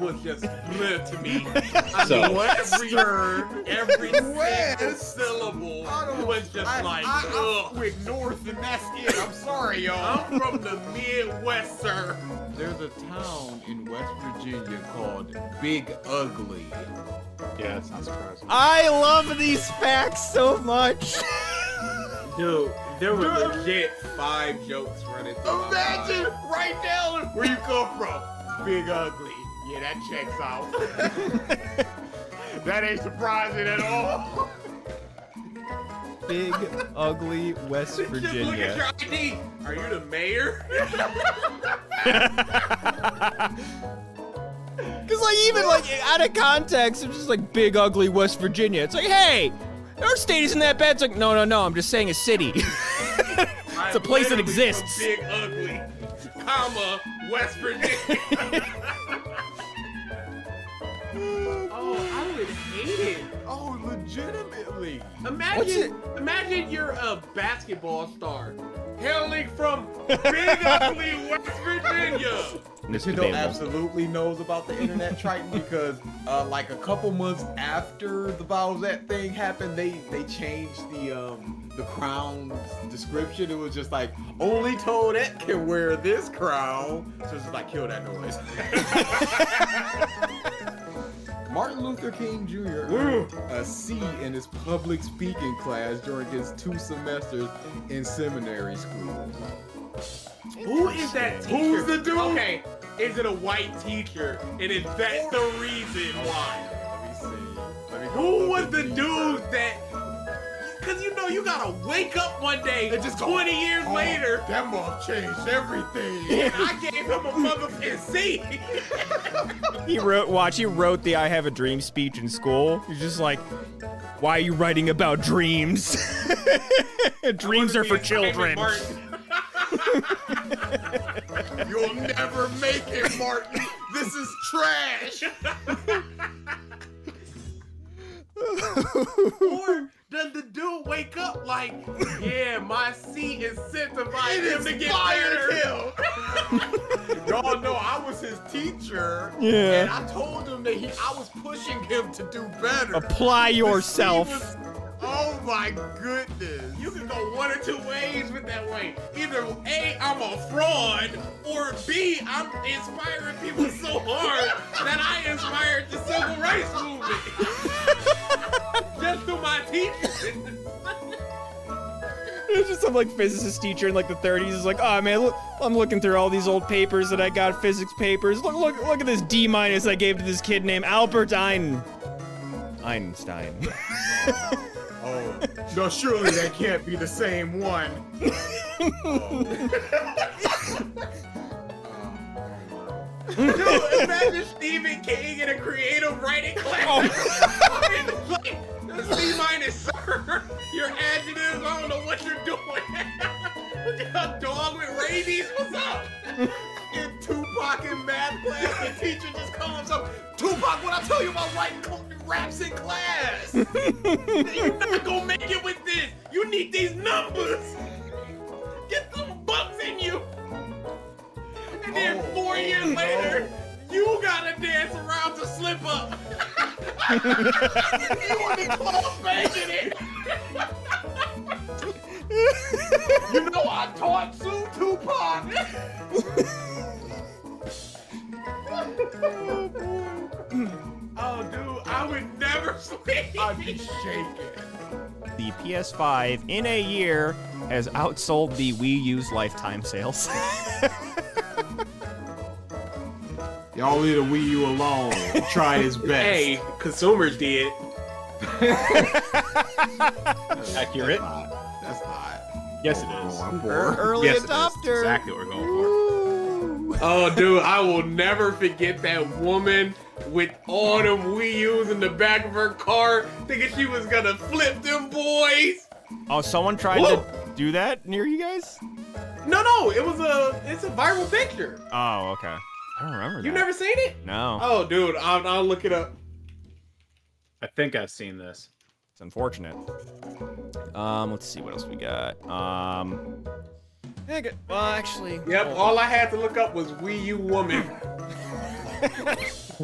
was just blur to me. So every single syllable was just like, ugh. With North, and that's it. I'm sorry, y'all. I'm from the Midwest, sir. There's a town in West Virginia called Big Ugly. yeah, it's not surprising. I love these facts so much. Dude, there were legit 5 jokes running through my Imagine mind. right now where you come from. Big Ugly. Yeah, that checks out. That ain't surprising at all. Big, ugly West Just look at Virginia. your ID. Are you the mayor? Because, like, even, like, out of context, it's just like big, ugly West Virginia. It's like, hey, our state isn't that bad. It's like, no, I'm just saying a city. It's a place that exists. Big ugly, comma, West Virginia. Oh, I would hate it. Oh, legitimately. Imagine you're a basketball star hailing from Big Ugly, West Virginia. Nintendo absolutely knows about the Internet Triton because, like a couple months after the Bowsette thing happened, they changed the crown's description. It was just like only Toadette can wear this crown, so it's just like kill that noise. Martin Luther King Jr. earned a C in his public speaking class during his 2 semesters in seminary school. Who is that teacher? Who's the dude? Okay, is it a white teacher? And is that the reason why? Let me see. Let me go Who look was at the these. dude that? Cause you know you gotta wake up one day, They just go, 20 years "Oh, later. That month changed everything. And I gave him a motherfucking C. He wrote the I Have a Dream speech in school. He's just like, why are you writing about dreams? Dreams are for children. You'll never make it, Martin. This is trash. Or does the dude wake up like, yeah, my C incentivized him to get better? Y'all know I was his teacher. Yeah. And I told him that I was pushing him to do better. Apply But yourself. he was- oh my goodness. You can go one or two ways with that way. Either A, I'm a fraud, or B, I'm inspiring people so hard that I inspired the civil rights movement. Just through my teaching. It's just some like physicist teacher in like the 30s is like, oh man, look, I'm looking through all these old papers that I got, physics papers. Look at this D- I gave to this kid named Albert Einstein. Oh, no, surely that can't be the same one. Dude, imagine Stephen King in a creative writing class. Like, C minus, sir. Your adjectives, I don't know what you're doing. A dog with rabies, what's up? In Tupac in math class, the teacher just comes up, Tupac, what I tell you about writing raps in class? You're not gonna make it with this. You need these numbers. Get some bucks in you. And then 4 years later, you gotta dance around to slip up. You in the club banging it. You know I taught Sue Tupac. Oh, dude, I would never sleep. I'd be shaking. The PS5 in a year has outsold the Wii U's lifetime sales. Y'all leave the Wii U alone. He tried his best. Hey, consumers did. Accurate. That's not. Yes, it is. Early Yes, it is. adopter. Exactly what we're going for. Ooh. Oh, dude, I will never forget that woman with all them Wii U's in the back of her car, thinking she was gonna flip them boys. Oh, someone tried to do that near you guys? No, it's a viral picture. Oh, okay. I don't remember that. You never seen it? No. Oh, dude, I'll look it up. I think I've seen this. It's unfortunate. Let's see what else we got. Well, actually. Yep, all I had to look up was Wii U woman.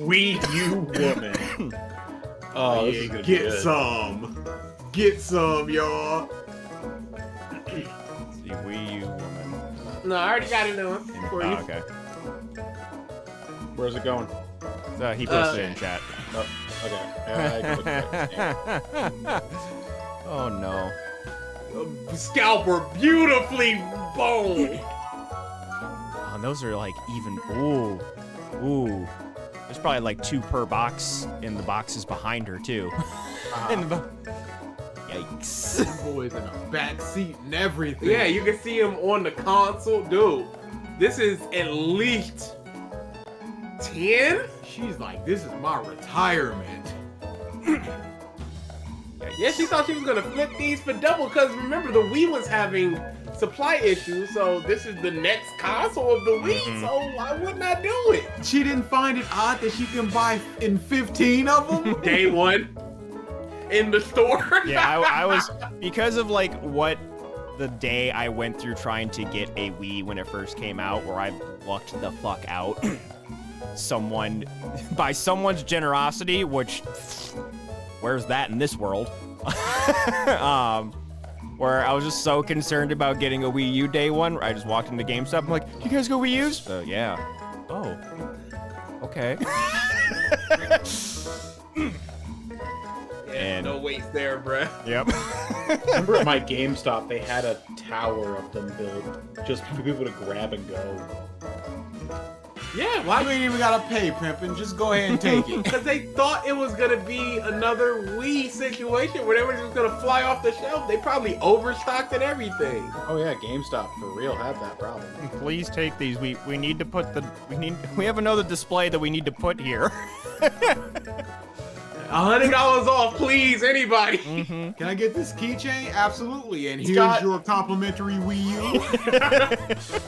Wii U woman. Oh, this is gonna be Get good. some. Get some, y'all. The Wii U woman. No, I already got it on for you. Oh, okay. Where's it going? He posted it in chat. Oh, okay. I can look at it. Oh no. Scalper beautifully boned. Oh, and those are like even. Ooh. There's probably like 2 per box in the boxes behind her too. Yikes. That boy's in a back seat and everything. Yeah, you can see him on the console. Dude, this is at least 10? She's like, this is my retirement. Yeah, she thought she was gonna flip these for double, because remember, the Wii was having supply issues, so this is the next console of the Wii, so why wouldn't I do it? She didn't find it odd that she can buy in 15 of them? Day one in the store. Yeah, I was, because of like what the day I went through trying to get a Wii when it first came out, where I lucked the fuck out. By someone's generosity, which, where's that in this world? Where I was just so concerned about getting a Wii U day one, I just walked into GameStop, I'm like, you guys go Wii U's? Yeah. Oh. Okay. And no waste there, bruh. Yep. Remember at my GameStop, they had a tower of them built just for people to grab and go. Yeah, You why? ain't even gotta pay, Pimpin'. Just go ahead and take it. Because they thought it was gonna be another Wii situation where they were just gonna fly off the shelf. They probably overstocked and everything. Oh yeah, GameStop for real had that problem. Please take these. We need to put we have another display that we need to put here. $100 off, please, anybody. Can I get this keychain? Absolutely. And here's got- your complimentary Wii U.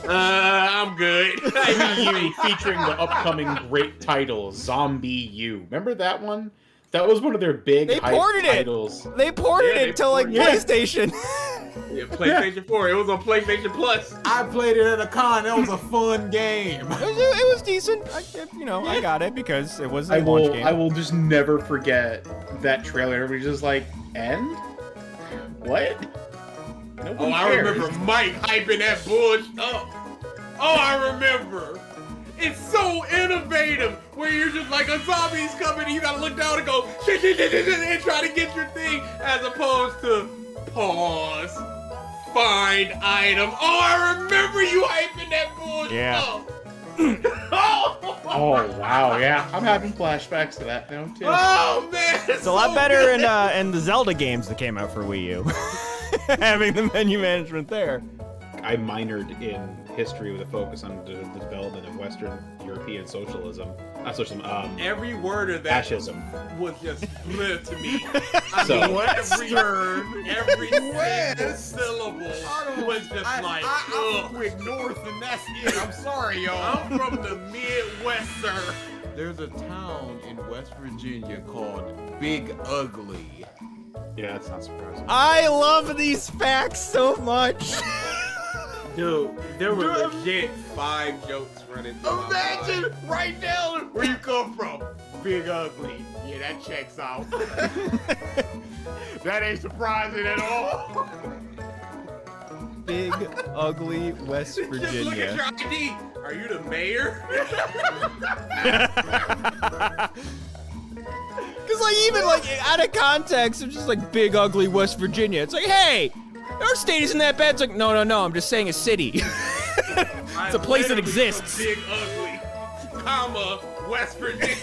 I'm good. Wii U featuring the upcoming great title Zombie U. Remember that one? That was one of their big They hype ported it. titles. They ported Yeah, it to like ported it. PlayStation. Yeah, PlayStation 4. It was on PlayStation Plus. I played it at a con. That was a fun game. It was decent. I got it because it was a I launch game. will just never forget that trailer. Everybody's just like, end? What? Nobody Oh, I cares. remember Mike hyping that bullshit up. Oh, I remember. It's so innovative where you're just like, a zombie's coming and you gotta look down and go, shit, and try to get your thing, as opposed to pause, find item. Oh, I remember you hyping that bullshit Yeah. up. Oh, Oh wow, yeah. I'm having flashbacks to that now too. oh man, It's a lot better in the Zelda games that came out for Wii U. Having the menu management there. I minored in history with a focus on the development of Western European socialism. Not socialism, Every word of that fascism. was just bleh to me. I So- mean, every single syllable was just I'm like, from ugh. Quick North, and that's it. I'm sorry, y'all. I'm from the Midwest, sir. There's a town in West Virginia called Big Ugly. Yeah, that's not surprising. I love these facts so much. Dude, there were legit 5 jokes running through my Imagine mind. right now where you come from. Big Ugly. Yeah, that checks out. That ain't surprising at all. Big, ugly West Just look at Virginia. your ID. Are you the mayor? Because like even like out of context, it's just like big, ugly West Virginia. It's like, hey, our state isn't that bad. It's like, no, I'm just saying a city. It's a place that exists. Big ugly, comma, West Virginia.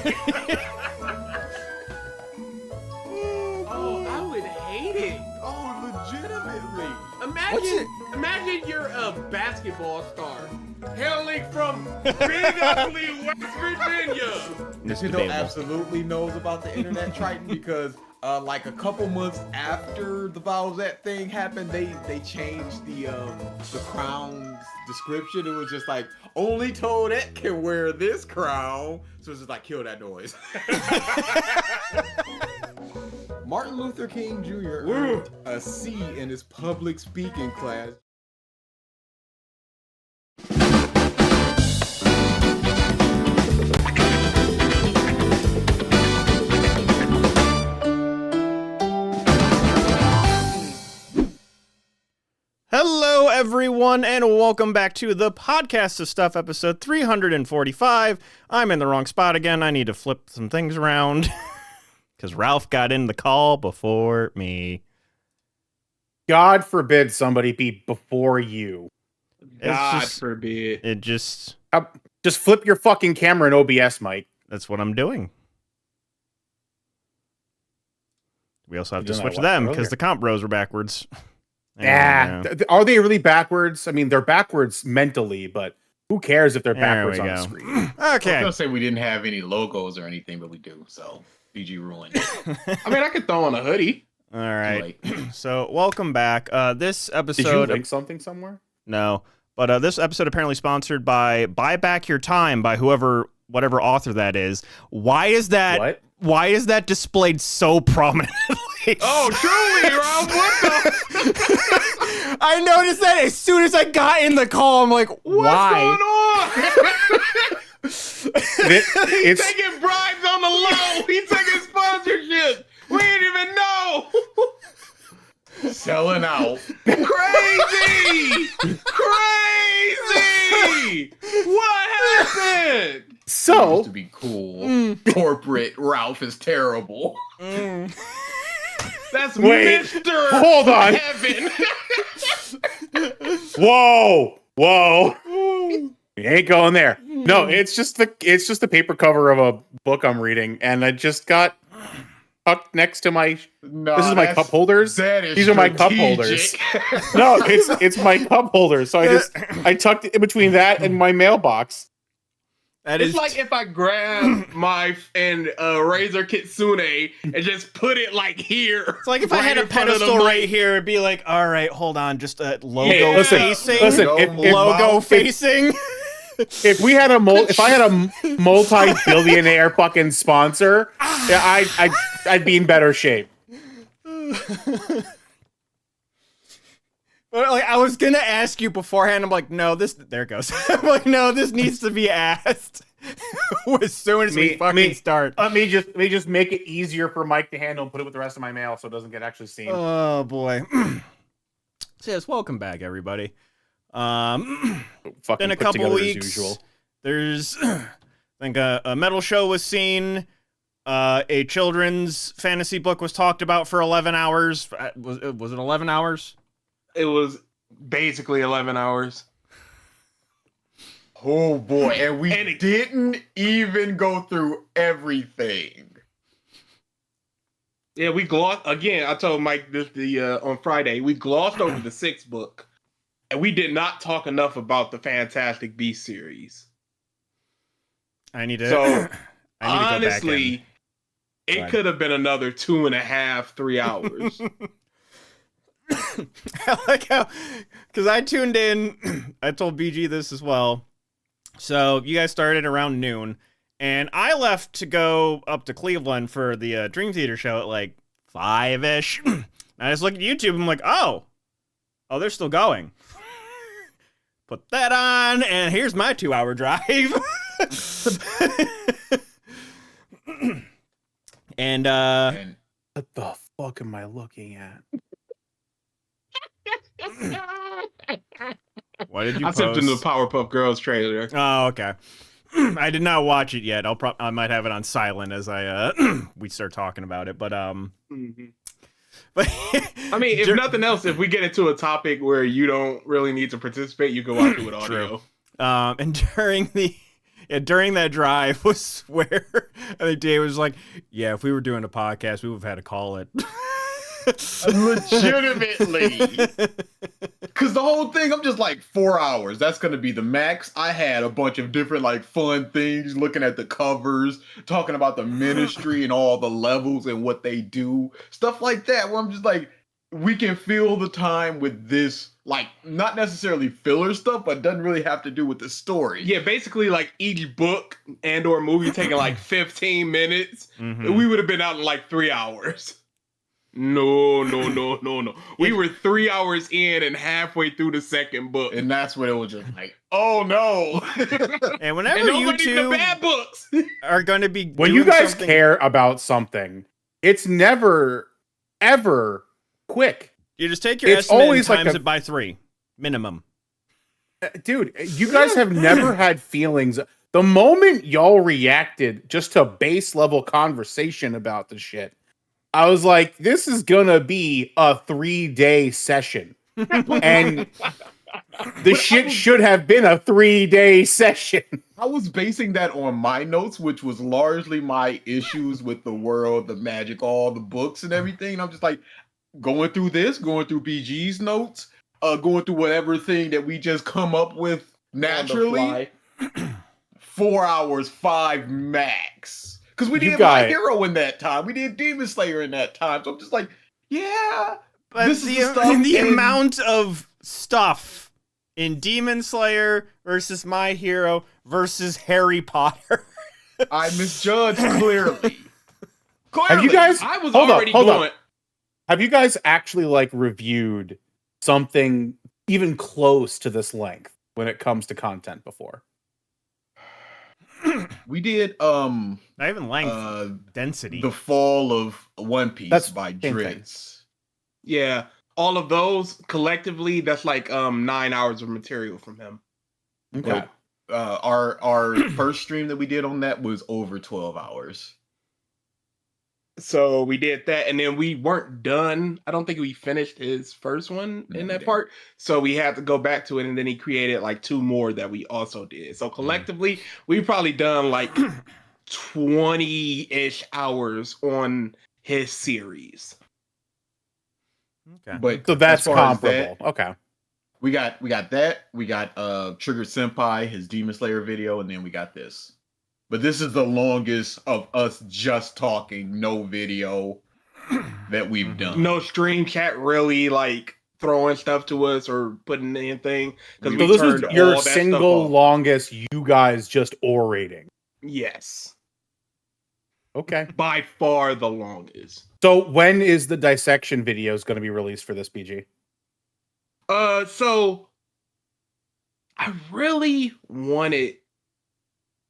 Oh, I would hate it. Oh, legitimately. Imagine you're a basketball star hailing from big ugly West Virginia. It's Nintendo debatable. absolutely knows about the internet Triton because like a couple months after the Bowsette thing happened, they changed the crown's description. It was just like, only Toadette can wear this crown. So it's just like, kill that noise. Martin Luther King Jr. earned a C in his public speaking class. Hello, everyone, and welcome back to the Podcast of Stuff, episode 345. I'm in the wrong spot again. I need to flip some things around because Ralph got in the call before me. God forbid somebody be before you. God It's forbid. It just, Just flip your fucking camera in OBS, Mike. that's what I'm doing. We also have to Didn't I switch watch them it because earlier? the comp rows are backwards. Yeah. And, Are they really backwards? I mean, they're backwards mentally, but who cares if they're There backwards we on the go. screen? I was Okay. gonna say we didn't have any logos or anything, but we do. So BG ruined. I mean, I could throw on a hoodie. All right. So, welcome back. This Did you episode, link something somewhere? no, but this episode apparently sponsored by Buy Back Your Time by whatever author that is. Why is that? What? Why is that displayed so prominently? Oh, truly, Rob. What the? I noticed that as soon as I got in the call. I'm like, What's why? going on? It's Taking bribes on the low. He's taking sponsorship. We didn't even know. Selling out. Crazy! Crazy! What happened? Used so to be cool. Corporate Ralph is terrible. That's Wait, Mr. hold on. Heaven. whoa. You ain't going there. No, it's just the paper cover of a book I'm reading, and I just got tucked next to my. No, This is my cup holders. That is These are my cup holders. strategic. No, it's my cup holder. So I tucked it in between that and my mailbox. That It's is like if I grab my Razor Kitsune and just put it like here. It's like if I had a in front of the pedestal mic. right here, it'd be like, all right, hold on, just a logo Hey, listen, facing. listen. Logo facing. If we had if I had a multi-billionaire fucking sponsor, yeah, I'd be in better shape. But like, I was gonna ask you beforehand. I'm like, no, there it goes. I'm like, no, this needs to be asked as soon as we fucking start. Let me just make it easier for Mike to handle and put it with the rest of my mail so it doesn't get actually seen. Oh boy. So yes, welcome back, everybody. Fucking Been a put couple together weeks. as usual. There's, I think a metal show was seen. A children's fantasy book was talked about for 11 hours. Was it 11 hours? It was basically 11 hours. Oh boy, and we And it- didn't even go through everything. Yeah, we glossed again. I told Mike this on Friday. We glossed over the 6th book, and we did not talk enough about the Fantastic Beasts series. I need to. So I need to go back in. honestly, it Right. could have been another 2.5, 3 hours. I like how, because I tuned in, I told BG this as well. So you guys started around noon, and I left to go up to Cleveland for the Dream Theater show at like 5-ish. And I just looked at YouTube, I'm like, oh, they're still going. Put that on, and here's my 2-hour drive. And And What the fuck am I looking at? what did you I post? sipped into the Powerpuff Girls trailer. Oh, okay. I did not watch it yet. I might have it on silent as I we start talking about it. But but I mean, if nothing else, if we get into a topic where you don't really need to participate, you can watch it with audio. and during that drive was where I think Dave was like, "Yeah, if we were doing a podcast, we would have had to call it." legitimately. Because the whole thing, I'm just like 4 hours. That's going to be the max. I had a bunch of different like fun things, looking at the covers, talking about the ministry and all the levels and what they do. Stuff like that, where I'm just like, we can fill the time with this, like, not necessarily filler stuff, but doesn't really have to do with the story. Yeah, basically, like each book and or movie taking like 15 minutes, Mhm. we would have been out in like 3 hours. No. We were 3 hours in and halfway through the second book. And that's when it was just like, oh no. And whenever And those you aren't even the two bad books. are going to be When you doing guys something- care about something, it's never, ever quick. you just take your it's estimate always and like times a- it by 3. minimum. Dude, you guys have never had feelings. The moment y'all reacted just to base level conversation about the shit, I was like, this is gonna be a 3-day session. And the shit should have been a 3-day session. I was basing that on my notes, which was largely my issues with the world, the magic, all the books and everything. I'm just like going through BG's notes, going through whatever thing that we just come up with naturally. 4 hours, 5 max. Because we did My Hero in that time. We did Demon Slayer in that time. So I'm just like, yeah. But this the, is the stuff the in- amount of stuff in Demon Slayer versus My Hero versus Harry Potter. I misjudged clearly. Have you guys? I was hold already up, hold going. up. Have you guys actually like reviewed something even close to this length when it comes to content before? We did Not even length, density. The Fall of One Piece by same thing. Dritz. Yeah, all of those collectively, that's like 9 hours of material from him. Okay. Our first stream that we did on that was over 12 hours. So we did that, and then we weren't done. I don't think we finished his first one No, in we that didn't. part. So we had to go back to it, and then he created like 2 more that we also did. So collectively, we've probably done like 20-ish hours on his series. Okay. But So that's as far as comparable. that, Okay. we got that. We got Trigger Senpai, his Demon Slayer video, and then we got this. But this is the longest of us just talking, no video that we've done. No stream chat really like throwing stuff to us or putting anything because So we So this turned was your all that stuff single off. longest you guys just orating. Yes, Okay. by far the longest. So when is the dissection videos going to be released for this BG? So I really wanted.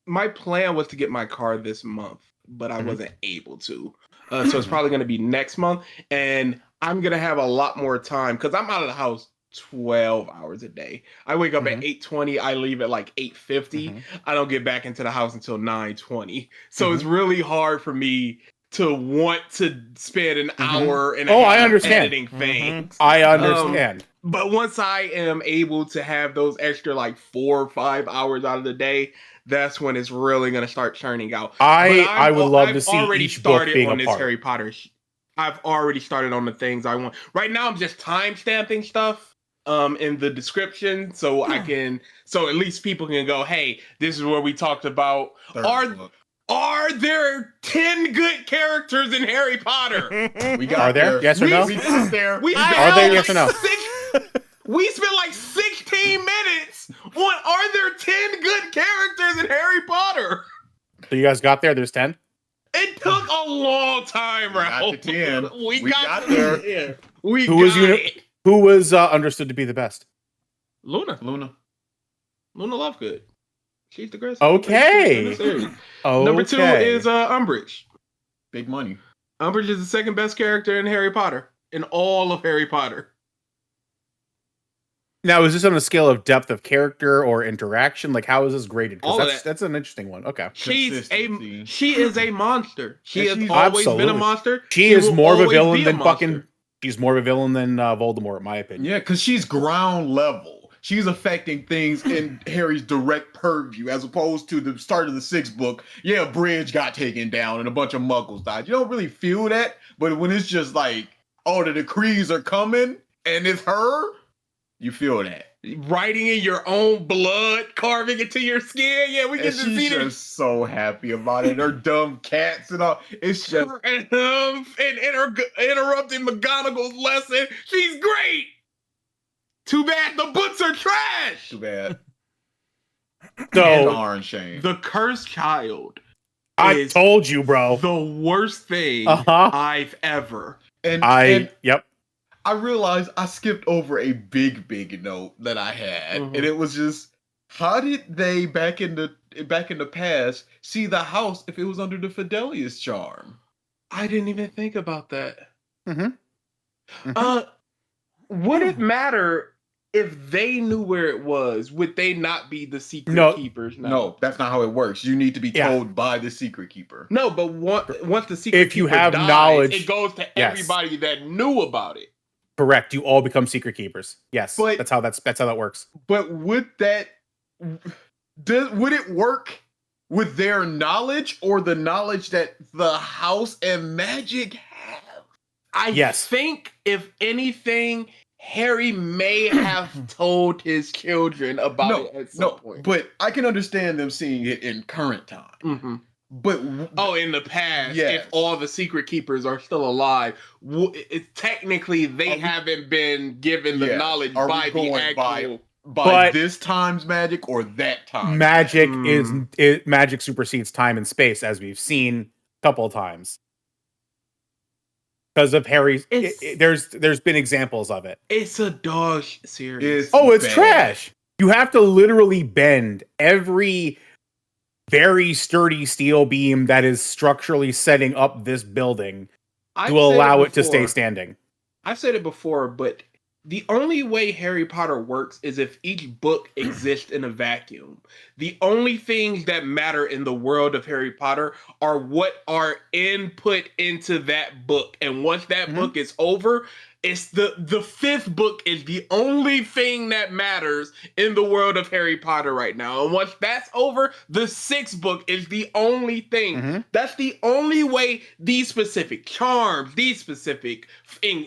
My plan was to get my car this month, but I wasn't able to. So it's probably going to be next month, and I'm going to have a lot more time because I'm out of the house 12 hours a day. I wake up at 8:20. I leave at like 8:50. I don't get back into the house until 9:20. So it's really hard for me to want to spend an hour and a Oh, half I understand. editing things. I understand. But once I am able to have those extra like 4 or 5 hours out of the day, that's when it's really going to start churning out. I would love to I've see already each book started being on a this part. Harry Potter. I've already started on the things I want. Right now, I'm just time stamping stuff in the description so I can, so at least people can go, hey, this is where we talked about. Third book. Are there 10 good characters in Harry Potter? We got Are there? Yes or no? We got there. We Are spent there? like Yes or no? We spent like 16 minutes on are there 10 good characters in Harry Potter? So you guys got there? There's 10? It took a long time, We got Ralph. to 10. We We got got there. there. We Who got was it. Who was understood to be the best? Luna Luna. Lovegood. She's the greatest. Okay. in the series. Oh, Number 2 is Umbridge. Big money. Umbridge is the second best character in Harry Potter. In all of Harry Potter. Now, is this on a scale of depth of character or interaction? Like, how is this graded? All of Because that. that's an interesting one. Okay. She Consistency. is a monster. She Yeah, has she's- always been a Absolutely. monster. She is will more of a always villain be than monster. fucking. She's more of a villain than Voldemort, in my opinion. Yeah, because she's ground level. She's affecting things in Harry's direct purview, as opposed to the start of the 6th book. Yeah, Bridge got taken down and a bunch of muggles died. You don't really feel that, but when it's just like, oh, the decrees are coming and it's her, you feel that. Writing in your own blood, carving it to your skin. Yeah, we And get to see she's this. just so happy about it. Her dumb cats and all. It's just And interrupting McGonagall's lesson. She's great. Too bad the books are trash. too bad. So Darn shame. The Cursed Child I is told you, bro. the worst thing Uh-huh. I've ever. And Yep. I realized I skipped over a big note that I had, Mhm. and it was just, how did they back in the past see the house if it was under the Fidelius charm? I didn't even think about that. Mhm. Mhm. Would it matter if they knew where it was, would they not be the secret No. keepers now? No, that's not how it works. You need to be Yeah. told by the secret keeper. No, but once the secret If you keeper have dies, knowledge- it goes to Yes. everybody that knew about it. Correct. You all become secret keepers. Yes, But- that's how that works. But would it work with their knowledge or the knowledge that the house and magic have? I Yes. think, if anything, Harry may have told his children about it at some point. But I can understand them seeing it in current time. Mhm. But Oh, in the past, Yes. if all the secret keepers are still alive, technically they Are we- haven't been given the Yeah. knowledge Are we by the going by- actual. by But- this time's magic or that time? Magic Hmm. magic supersedes time and space, as we've seen a couple of times. Because of Harry's, there's been examples of it. It's a dog series. It's bad. trash. You have to literally bend every very sturdy steel beam that is structurally setting up this building I've to said allow it to stay before. standing. I've said it before, but the only way Harry Potter works is if each book exists in a vacuum. The only things that matter in the world of Harry Potter are what are input into that book. And once that book is over, it's the fifth book is the only thing that matters in the world of Harry Potter right now. And once that's over, the sixth book is the only thing. Mhm. That's the only way these specific charms, these specific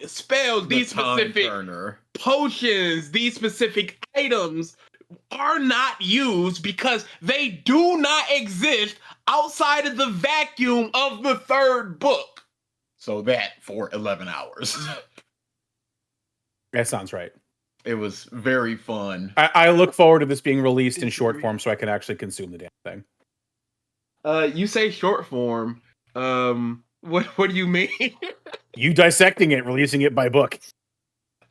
spells, The these time specific turner. potions, these specific items are not used because they do not exist outside of the vacuum of the third book. So that for 11 hours. That sounds right. It was very fun. I look forward to this being released in short form so I can actually consume the damn thing. You say short form. What do you mean? You dissecting it, releasing it by book.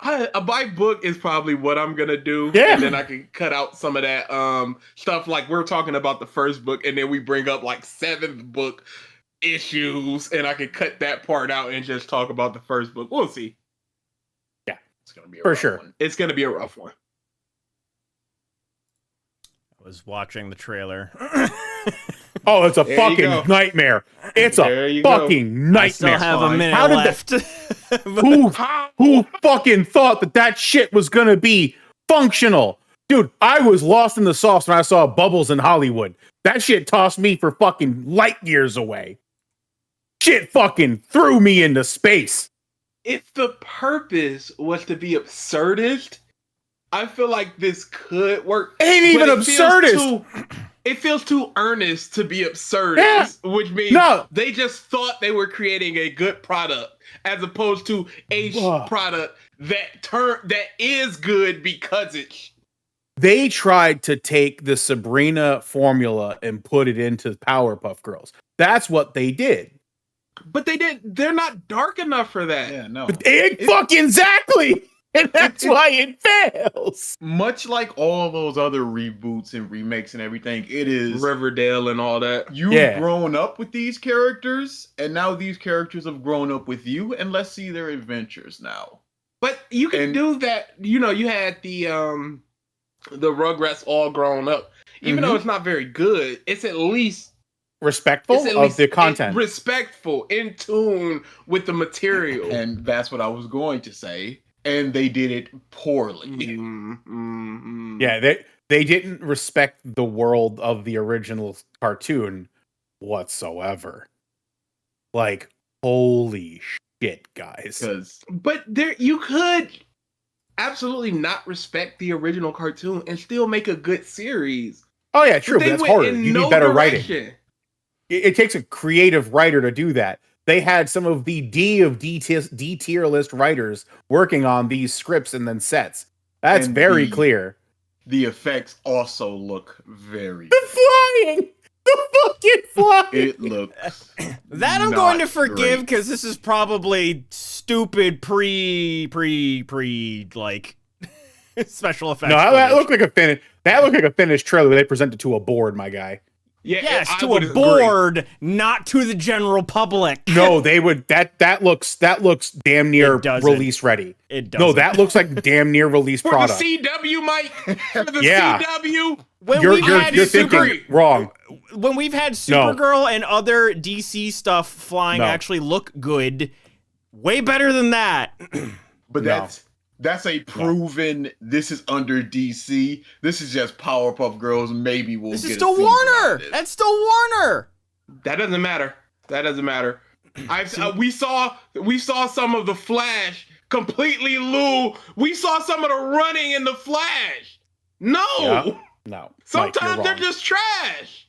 My book is probably what I'm gonna do. Yeah. And then I can cut out some of that stuff, like we're talking about the first book, and then we bring up like seventh book issues, and I can cut that part out and just talk about the first book. We'll see. It's gonna be a For rough sure. one. It's gonna be a rough one. I was watching the trailer. Oh, it's a There you fucking go. nightmare. It's There a you go. fucking I still nightmare. have a minute How did left. Who fucking thought that shit was gonna be functional? Dude, I was lost in the sauce when I saw Bubbles in Hollywood. That shit tossed me for fucking light years away. Shit fucking threw me into space. If the purpose was to be absurdist, I feel like this could work. Ain't even But it feels absurdist. It feels too earnest to be absurdist, which means No. they just thought they were creating a good product as opposed to a Whoa. product that is good because it's. They tried to take the Sabrina formula and put it into Powerpuff Girls. That's what they did. But they're not dark enough for that. Yeah, no. Fucking exactly. And that's why it fails. Much like all those other reboots and remakes and everything, it is Riverdale and all that. you've Yeah. grown up with these characters, and now these characters have grown up with you, and let's see their adventures now. But you can And- do that. You know, you had the Rugrats all grown up. Even though it's not very good, it's at least Respectful of the content. respectful, in tune with the material. And that's what I was going to say. And they did it poorly. Yeah, they didn't respect the world of the original cartoon whatsoever. Like, holy shit, guys. Because But you could absolutely not respect the original cartoon and still make a good series. Oh yeah, true, but They that's went hard. in You no need better writing. direction. It takes a creative writer to do that. They had some of the D tier list writers working on these scripts and then sets. That's And very the- clear. the effects also look very The flying! The fucking flying! It looks That I'm going to not forgive great. because this is probably stupid like special effects. No, that footage. looked like a finished trailer they presented to a board, my guy. Yeah, Yes, I to would a agree. board, not to the general public. No, they would that looks damn near It doesn't. release ready. It doesn't. No, that looks like damn near release For product. the CW, Mike. For the Yeah. CW. when You're we've had you're Super- thinking wrong. when we've had No. Supergirl and other DC stuff flying No. actually look good, way better than that. But No. that's a proven. This is under DC. This is just Powerpuff Girls. Maybe we'll This get is a still season out Warner. of this. That's still Warner. That doesn't matter. That doesn't matter. We saw some of the Flash completely Lou. We saw some of the running in the Flash. No. Yeah. No. Mike, Sometimes you're they're wrong. just trash.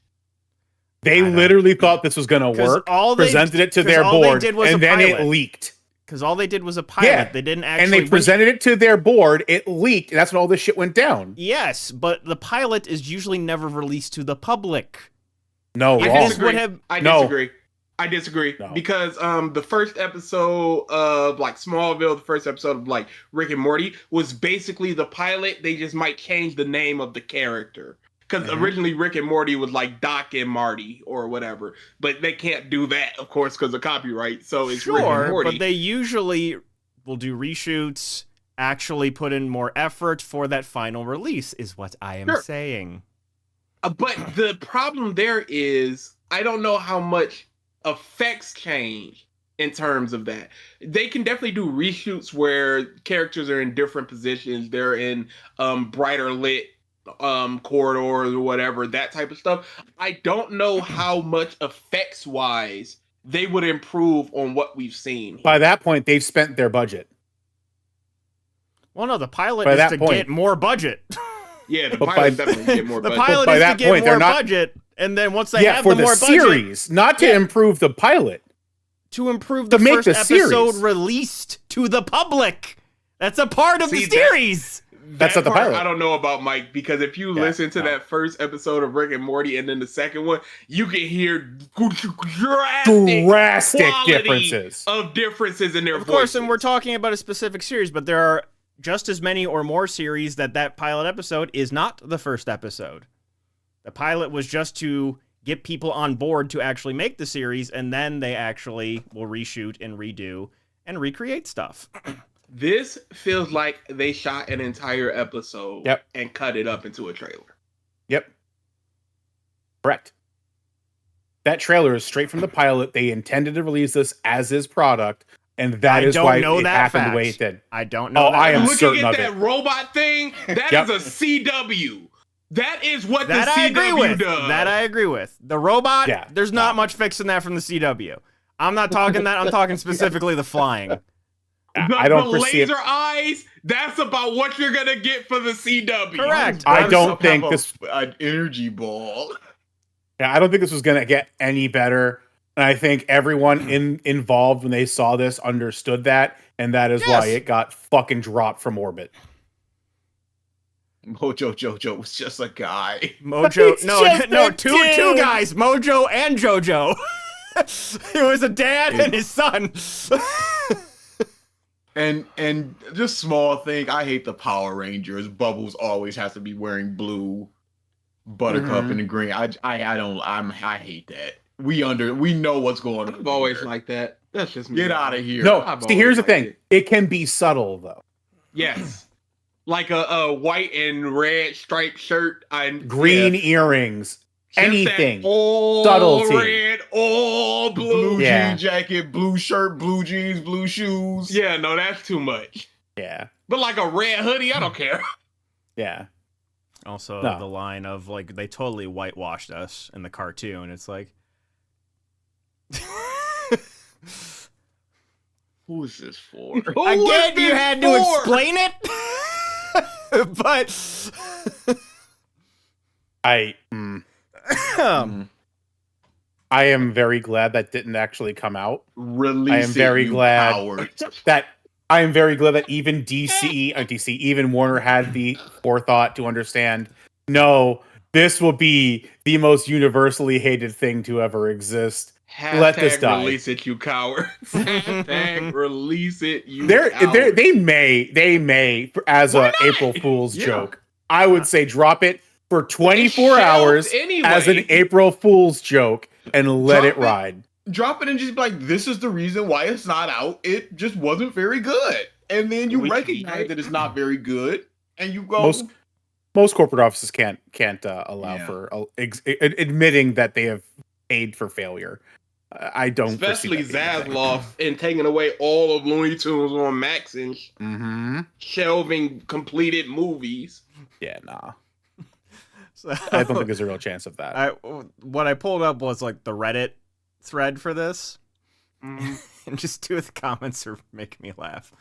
They literally thought this was gonna 'Cause work. all they- Presented it to 'cause their all they board, did was a and then it pilot. leaked. Because all they did was a pilot. Yeah. They didn't actually. And they presented it to their board. It leaked, and that's when all this shit went down. Yes, but the pilot is usually never released to the public. No, If wrong. this would have. I No. disagree. I disagree No. because the first episode of like Smallville, the first episode of like Rick and Morty was basically the pilot. They just might change the name of the character because originally Rick and Morty was like Doc and Marty or whatever, but they can't do that, of course, because of copyright. So it's Rick and Sure, Morty. but they usually will do reshoots, actually put in more effort for that final release, is what I am Sure. saying. But the problem there is I don't know how much effects change in terms of that. They can definitely do reshoots where characters are in different positions. They're in brighter lit corridors or whatever, that type of stuff. I don't know how much effects wise they would improve on what we've seen. By that point, they've spent their budget. Well, no, the pilot By is that to point- get more budget. Yeah, the But pilot by- definitely get more The budget. pilot by is that to get point, they're more not- budget, and then once they Yeah, have for the the more budget, series, not to Yeah. improve the pilot. to improve To the make first the episode series. released to the public. That's a part of See, the that- series. That's That not the part pilot. I don't know about, Mike, because if you Yeah, listen to no. that first episode of Rick and Morty and then the second one, you can hear drastic Drastic quality differences. of differences in their Of course, voices. and we're talking about a specific series, but there are just as many or more series that pilot episode is not the first episode. The pilot was just to get people on board to actually make the series, and then they actually will reshoot and redo and recreate stuff. This feels like they shot an entire episode Yep. and cut it up into a trailer. Yep. Correct. That trailer is straight from the pilot. They intended to release this as his product, and that I is don't why know it that happened fact. the way it did. I don't know. Oh, that I am fact. Looking certain at of that it. robot thing, that Yep. is a CW. That is what That the I agree CW with. does. That I agree with. The robot, Yeah. there's not much fixing that from the CW. I'm not talking that. I'm talking specifically the flying. I don't the foresee it. laser eyes, that's about what you're going to get for the CW. Correct. I Bugs don't have think a- this- an energy ball. Yeah, I don't think this was gonna get any better. And I think everyone involved when they saw this understood that, and that is why Yes. it got fucking dropped from orbit. Mojo Jojo was just a guy. Mojo, It's no, just no, a two dude. guys, Mojo and JoJo. It was a dad and his son. And just small thing, I hate the Power Rangers. Bubbles always has to be wearing blue, Buttercup Mhm. in the green. I hate that. We know what's going on. I've always here. liked that. That's just me. Get out of here. No, I've see, here's the always thing. liked It can be subtle though. Yes. Like a white and red striped shirt. Green earrings, Just that anything. all Subtlety. red, all blue. Blue Yeah. jean jacket, blue shirt, blue jeans, blue shoes. Yeah, no, that's too much. Yeah, But like a red hoodie, I don't care. yeah. Also, No. the line of like they totally whitewashed us in the cartoon. It's like, Who is this for? Who was again, you this had to for? explain it. But I am very glad that didn't actually come out. Release I am very it, you glad cowards. that I am very glad that even even Warner had the forethought to understand. No, this will be the most universally hated thing to ever exist. Let this Hashtag die. Release it, you cowards. Hashtag release it, you They cowards. may as Why a not? April Fool's Yeah. joke. I would say drop it. for 24 shelved hours anyway. as an April Fool's joke and let it Drop it. ride. Drop it and just be like, this is the reason why it's not out. It just wasn't very good. And then you We- recognize that it's not very good, and you go, Most corporate offices can't allow Yeah. for admitting that they have paid for failure. I don't, Especially Zaslav and taking away all of Looney Tunes on Max and Mm-hmm. shelving completed movies. Yeah, nah. So, I don't think there's a real chance of that. what I pulled up was like the Reddit thread for this, Mhm. and just two of the comments are making me laugh.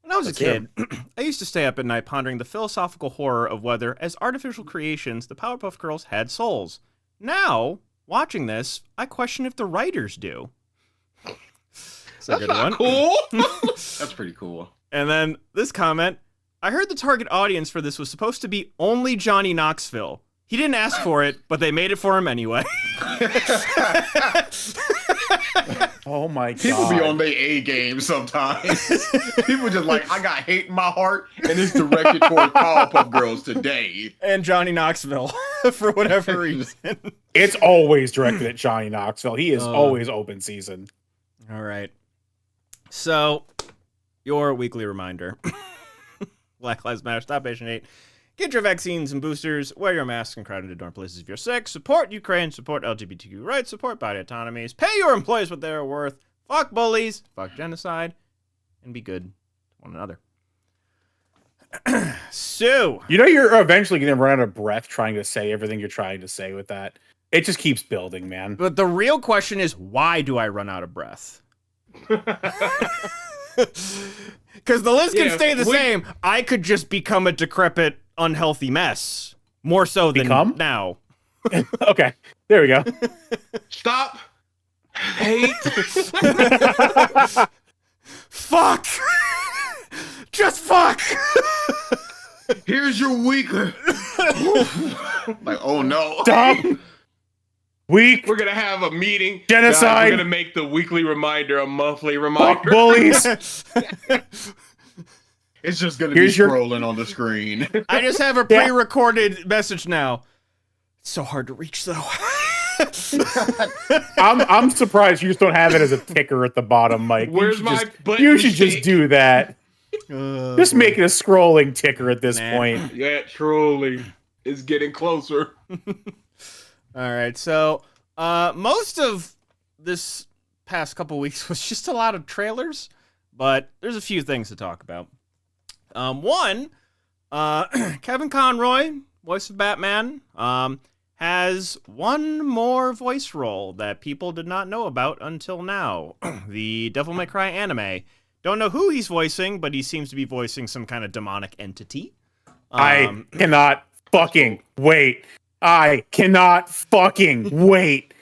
When I was Let's a hear kid, I used to stay up at night pondering the philosophical horror of whether, as artificial creations, the Powerpuff Girls had souls. Now, watching this, I question if the writers do. It's a That's good not one. cool. that's pretty cool. And then this comment, I heard the target audience for this was supposed to be only Johnny Knoxville. He didn't ask for it, but they made it for him anyway. Oh my god. People be on their A game sometimes. People just like, I got hate in my heart, and it's directed towards Powerpuff Girls today. And Johnny Knoxville, for whatever reason. It's always directed at Johnny Knoxville. He is always open season. All right. So, your weekly reminder. Black Lives Matter, stop Patient 8. Get your vaccines and boosters, wear your mask in crowded indoor places if you're sick, support Ukraine, support LGBTQ rights, support body autonomies, pay your employees what they're worth, fuck bullies, fuck genocide, and be good to one another. Sue! You know you're eventually going to run out of breath trying to say everything you're trying to say with that. It just keeps building, man. But the real question is, why do I run out of breath? Because the list can Yeah, stay the same. I could just become a decrepit, unhealthy mess. More so than Become? now. Okay, there we go. Stop. Hate. Fuck! Just fuck! Here's your weaker. Like, oh no. Stop. Weak. We're gonna have a meeting. Genocide. Guys, we're gonna make the weekly reminder a monthly Fuck reminder. bullies. It's just gonna be Here's your- scrolling on the screen. I just have a Yeah. pre-recorded message now. It's so hard to reach, though. I'm surprised you just don't have it as a ticker at the bottom, Mike. Where's my button? You should just do that. Just boy. make it a scrolling ticker at this Nah. point. Yeah, truly. It's getting closer. All right, so most of this past couple weeks was just a lot of trailers, but there's a few things to talk about. One, Kevin Conroy, voice of Batman, has one more voice role that people did not know about until now. The Devil May Cry anime. Don't know who he's voicing, but he seems to be voicing some kind of demonic entity. I cannot fucking wait. I cannot fucking wait.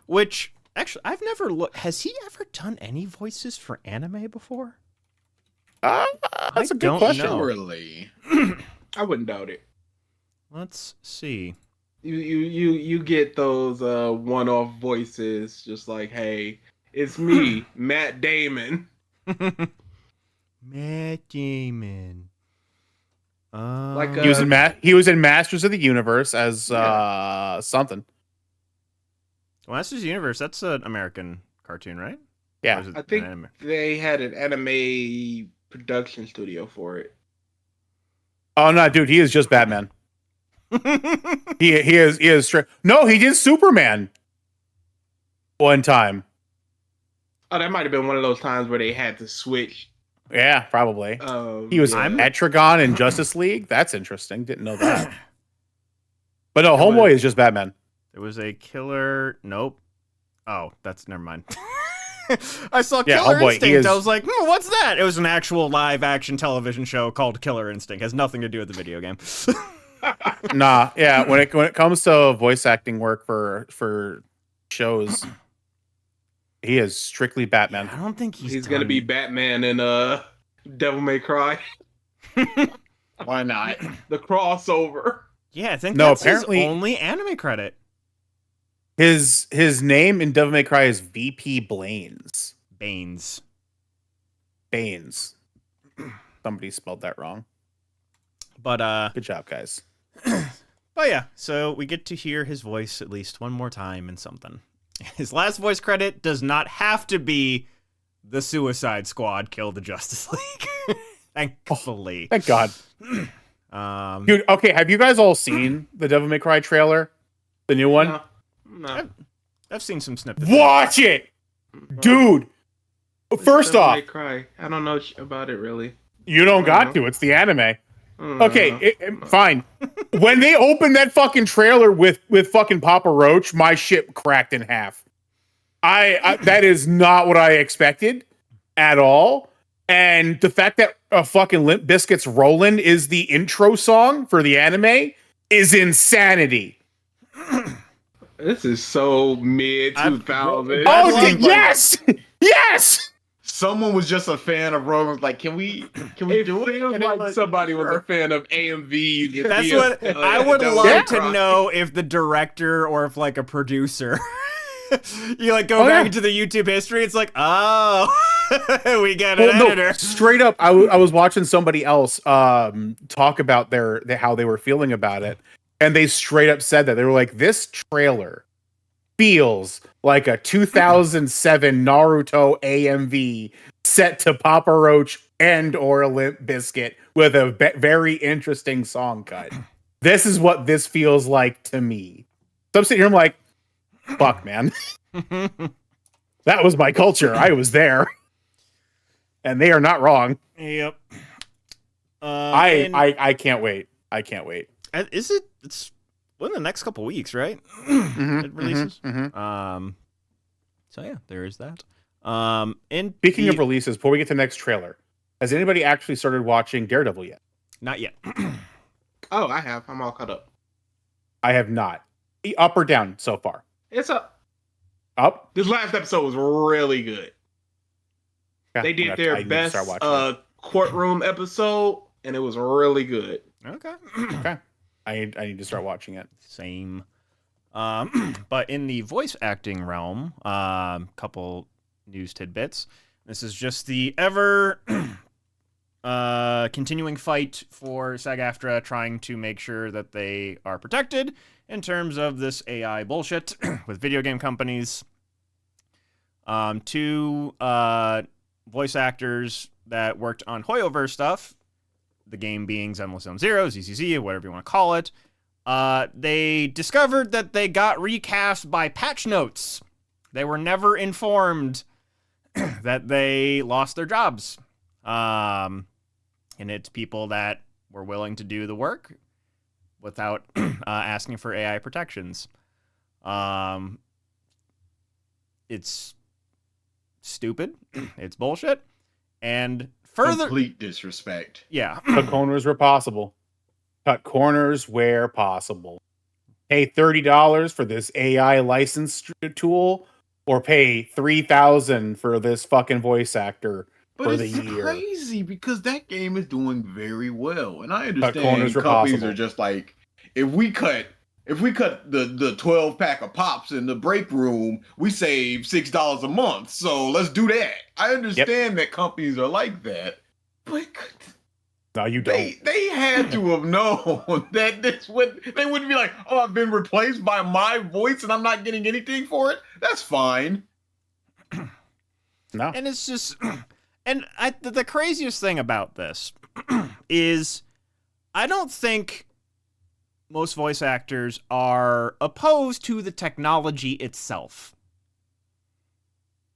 Which, actually, I've never looked. Has he ever done any voices for anime before? That's a good don't question. know. Surely. I wouldn't doubt it. Let's see. You get those one-off voices, just like, hey, it's me, Matt Damon. Matt Damon. Like, He was in Masters of the Universe as something. Masters of the Universe, that's an American cartoon, right? Or Yeah. is it I think an anime? they had an anime production studio for it. Oh no, dude, he is just Batman. He is straight. No, he did Superman one time. Oh, that might have been one of those times where they had to switch. Yeah, probably. He was yeah. Etrigan in Justice League. That's interesting. Didn't know that. But no, That Homeboy was- is just Batman. There was a killer. Nope. Oh, that's never mind. I saw Yeah, Killer Hellboy, he Instinct. is- I was like, what's that? It was an actual live action television show called Killer Instinct. Has nothing to do with the video game. Nah, yeah. When it comes to voice acting work for shows, he is strictly Batman. I don't think He's gonna be Batman in Devil May Cry. Why not? The crossover. Yeah, I think No, that's apparently- his only anime credit. His name in Devil May Cry is VP Blaines. Baines. Baines. Somebody spelled that wrong. But Good job, guys. But yeah, so we get to hear his voice at least one more time in something. His last voice credit does not have to be the Suicide Squad killed the Justice League. Thankfully. Thank God. Um, Dude, okay, have you guys all seen the Devil May Cry trailer? The new one? No. I've seen some snippets. Watch it! Dude! First Devil off, May Cry. I don't know about it really. you don't got to. It's the anime. Uh, Okay, fine. When they opened that fucking trailer with fucking Papa Roach, my shit cracked in half. I that is not what I expected at all. And the fact that fucking Limp Bizkit's Rollin' is the intro song for the anime is insanity. This is so mid 2000. Oh, yes! Yes! Someone was just a fan of Rogan's. Like, can we It do it? feels And like I'm somebody was a fan of AMV. That's what I would Devil love May to Cry. know, if the director or if like a producer. You like go Oh, back yeah. into the YouTube history. It's like, oh, we got an Well, no, editor. straight up, I was watching somebody else talk about how they were feeling about it, and they straight up said that they were like, "This trailer feels like a 2007 Naruto AMV set to Papa Roach and or Limp Bizkit with a very interesting song cut. This is what this feels like to me." So I'm sitting here, I'm like, "Fuck, man, that was my culture. I was there." And they are not wrong. Yep. I can't wait. I can't wait. Is it? It's in the next couple weeks, right? Mhm, It releases. mhm. So yeah, there is that. And Speaking of releases, before we get to the next trailer, has anybody actually started watching Daredevil yet? not yet. Oh, I have. I'm all caught up. I have not. Up or down so far? It's up. Up. This last episode was really good. Yeah, They I'm did gonna- their I need to best start watching it. courtroom episode, and it was really good. Okay. Okay. I need to start watching it. Same. But in the voice acting realm, couple news tidbits. This is just the ever continuing fight for SAG-AFTRA trying to make sure that they are protected in terms of this AI bullshit with video game companies. Two voice actors that worked on Hoyoverse stuff, the game being Zenless Zone Zero, ZZZ, whatever you want to call it, they discovered that they got recast by patch notes. They were never informed that they lost their jobs. And it's people that were willing to do the work without asking for AI protections. It's stupid. It's bullshit. And further, Complete disrespect. yeah. Cut corners where possible. Cut corners where possible. Pay $30 for this AI license tool, or pay $3,000 for this fucking voice actor But for it's the year. crazy because that game is doing very well, and I corners understand where companies possible. are just like, if we cut the 12 pack of pops in the break room, we save $6 a month. So let's do that. I understand that companies are like that, but No, you don't. they had to have known that they wouldn't be like, oh, I've been replaced by my voice and I'm not getting anything for it. That's fine. No. And it's just, and the craziest thing about this is I don't think most voice actors are opposed to the technology itself.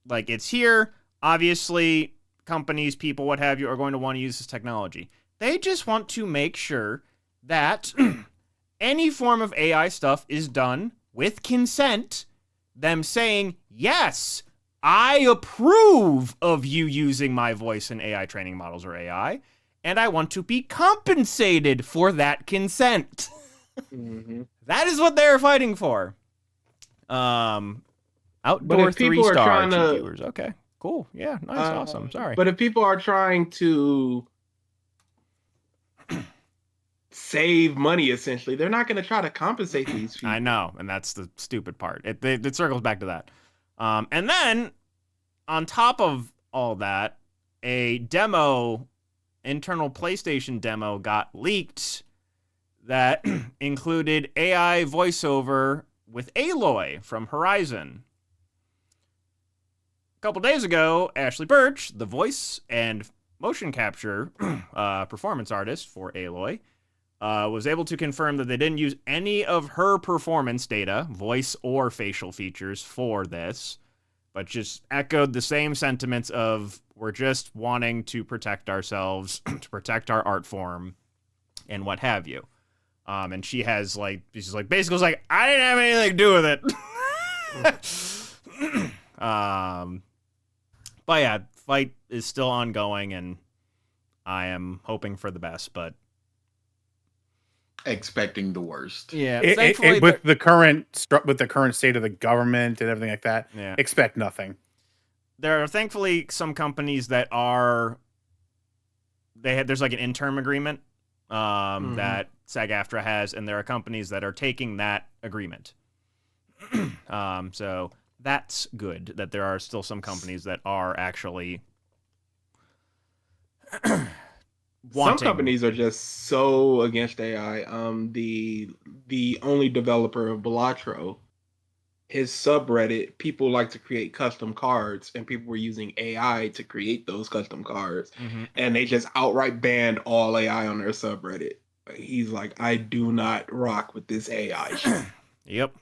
Like, it's here. Obviously, companies, people, what have you, are going to want to use this technology. They just want to make sure that any form of AI stuff is done with consent, them saying, yes, I approve of you using my voice in AI training models or AI, and I want to be compensated for that consent. Mm-hmm. That is what they're fighting for. Outdoor if people are 3-star trying to- viewers. Okay, cool. Yeah, nice, awesome. Sorry. But if people are trying to save money, essentially, they're not going to try to compensate these people. I know, and that's the stupid part. It circles back to that. And then, on top of all that, a demo, internal PlayStation demo, got leaked that included AI voiceover with Aloy from Horizon. A couple days ago, Ashley Birch, the voice and motion capture performance artist for Aloy, was able to confirm that they didn't use any of her performance data, voice or facial features, for this, but just echoed the same sentiments of we're just wanting to protect ourselves, to protect our art form, and what have you. And she has she's like, basically was like, I didn't have anything to do with it. But yeah, fight is still ongoing, and I am hoping for the best, but Expecting the worst. yeah, With the current state of the government and everything like that, yeah. expect nothing. There are thankfully some companies that are there's like an interim agreement that SAG-AFTRA has, and there are companies that are taking that agreement. So that's good that there are still some companies that are actually Some companies are just so against AI. The only developer of Balatro, his subreddit, people like to create custom cards, and people were using AI to create those custom cards, and they just outright banned all AI on their subreddit. He's like, I do not rock with this AI shit. Yep.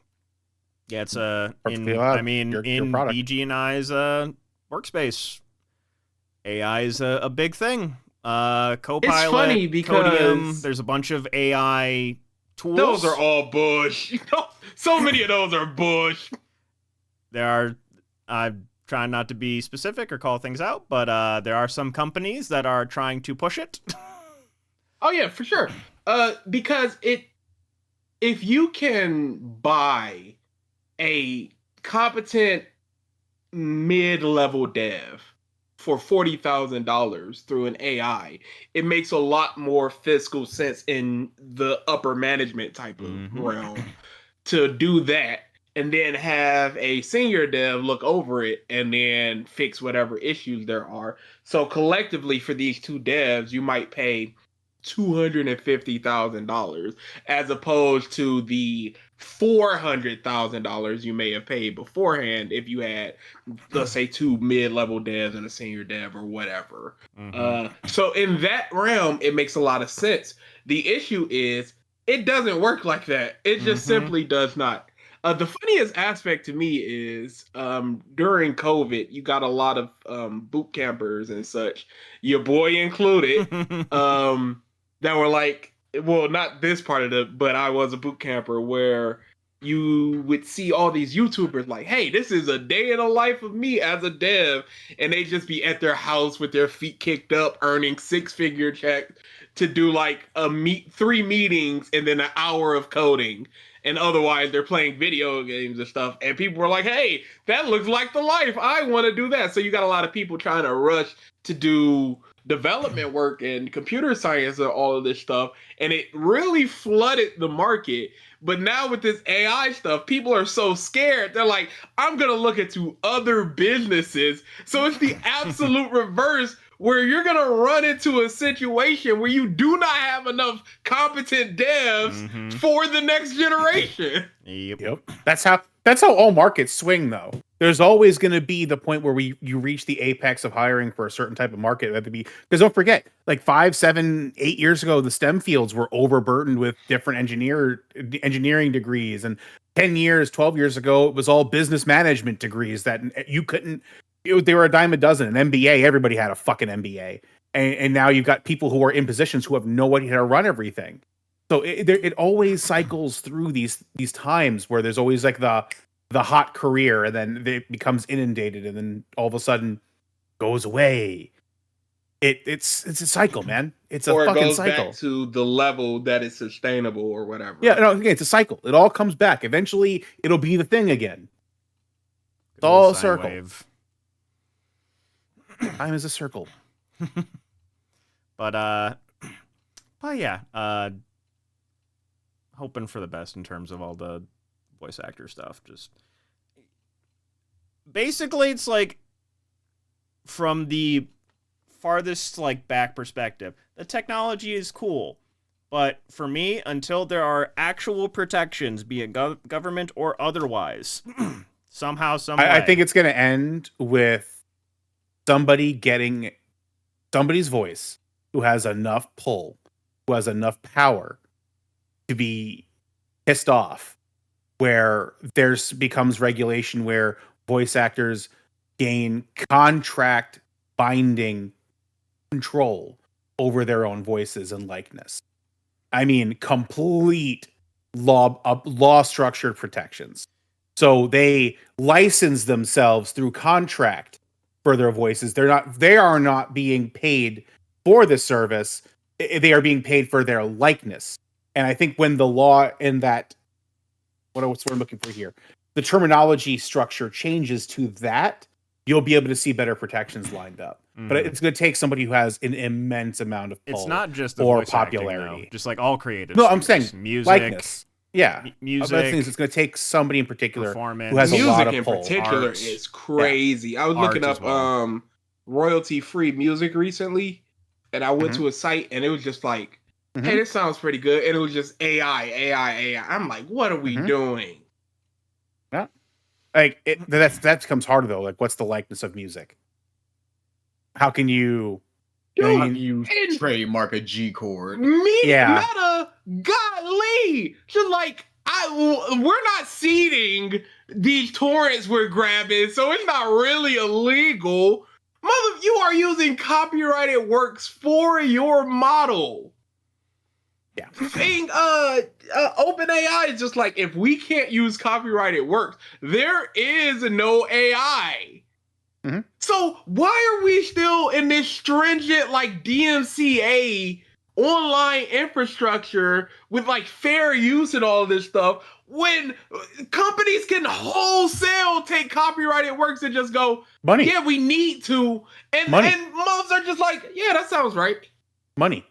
Yeah, it's Perfectly allowed. in Your product. BG and I's workspace, AI is a big thing. Copilot, It's funny because Codium, there's a bunch of AI tools. Those are all bush. So many of those are bush. There are, I'm trying not to be specific or call things out, but there are some companies that are trying to push it. Oh yeah, for sure. Because if you can buy a competent mid-level dev for $40,000 through an AI, it makes a lot more fiscal sense in the upper management type of realm to do that, and then have a senior dev look over it and then fix whatever issues there are. So collectively for these two devs, you might pay $250,000 as opposed to the $400,000 you may have paid beforehand if you had, let's say, two mid-level devs and a senior dev or whatever. So in that realm, it makes a lot of sense. The issue is it doesn't work like that. It just simply does not. The funniest aspect to me is during COVID, you got a lot of boot campers and such, your boy included, that were like, well, not this part of but I was a boot camper where you would see all these YouTubers like, hey, this is a day in the life of me as a dev. And they just be at their house with their feet kicked up, earning 6-figure check to do like 3 meetings and then an hour of coding. And otherwise they're playing video games and stuff. And people were like, hey, that looks like the life. I want to do that. So you got a lot of people trying to rush to do development work and computer science and all of this stuff. And it really flooded the market. But now with this AI stuff, people are so scared. They're like, I'm going to look into other businesses. So it's the absolute reverse, where you're going to run into a situation where you do not have enough competent devs for the next generation. Yep. That's how all markets swing, though. There's always going to be the point where you reach the apex of hiring for a certain type of market. Because don't forget, like 5, 7, 8 years ago, the STEM fields were overburdened with different engineering degrees, and 10 years, 12 years ago, it was all business management degrees that you couldn't. They were a dime a dozen. An MBA, everybody had a fucking MBA, and now you've got people who are in positions who have no idea how to run everything. So it always cycles through these times where there's always like the hot career, and then it becomes inundated, and then all of a sudden goes away. It's a cycle, man. It's a or fucking it goes cycle. back to the level that is sustainable or whatever. Yeah, no, again, it's a cycle. It all comes back. Eventually, it'll be the thing again. It's all a circle. Time is a circle. But yeah, hoping for the best in terms of all the voice actor stuff. Just basically, it's like from the farthest like back perspective, the technology is cool, But for me, until there are actual protections, be it government or otherwise, somehow, some way. I think it's going to end with somebody getting somebody's voice who has enough pull, who has enough power to be pissed off, where there's becomes regulation where voice actors gain contract binding control over their own voices and likeness. I mean, complete law structured protections. So they license themselves through contract for their voices. They are not being paid for the service. They are being paid for their likeness. And I think when the law in that, what's what I'm looking for here, the terminology structure changes to that, you'll be able to see better protections lined up. But it's going to take somebody who has an immense amount of pull. It's not just the or voice acting, popularity. though. Just like all creative. No, I'm saying studios. Music, likeness. Yeah, music, but the thing is, it's going to take somebody in particular performance. who has a lot Music of in pull. particular Art. is crazy. I was Art looking as up well. royalty free music recently, and I went Mhm. to a site and it was just like, Mhm. hey, this sounds pretty good. And it was just AI. I'm like, what are we Mhm. doing? Like that becomes harder though. Like, what's the likeness of music? How can you? How Dude, do you and- trademark a G chord? Yeah. Meta, golly, just like we're not seeding these torrents we're grabbing, so it's not really illegal. Mother, you are using copyrighted works for your model. Yeah. Thing, OpenAI is just like, if we can't use copyrighted works, there is no AI. Mhm. So why are we still in this stringent like DMCA online infrastructure with like fair use and all this stuff when companies can wholesale take copyrighted works and just go, Money, yeah, we need to, and Money. mobs are just like, yeah, that sounds right. money,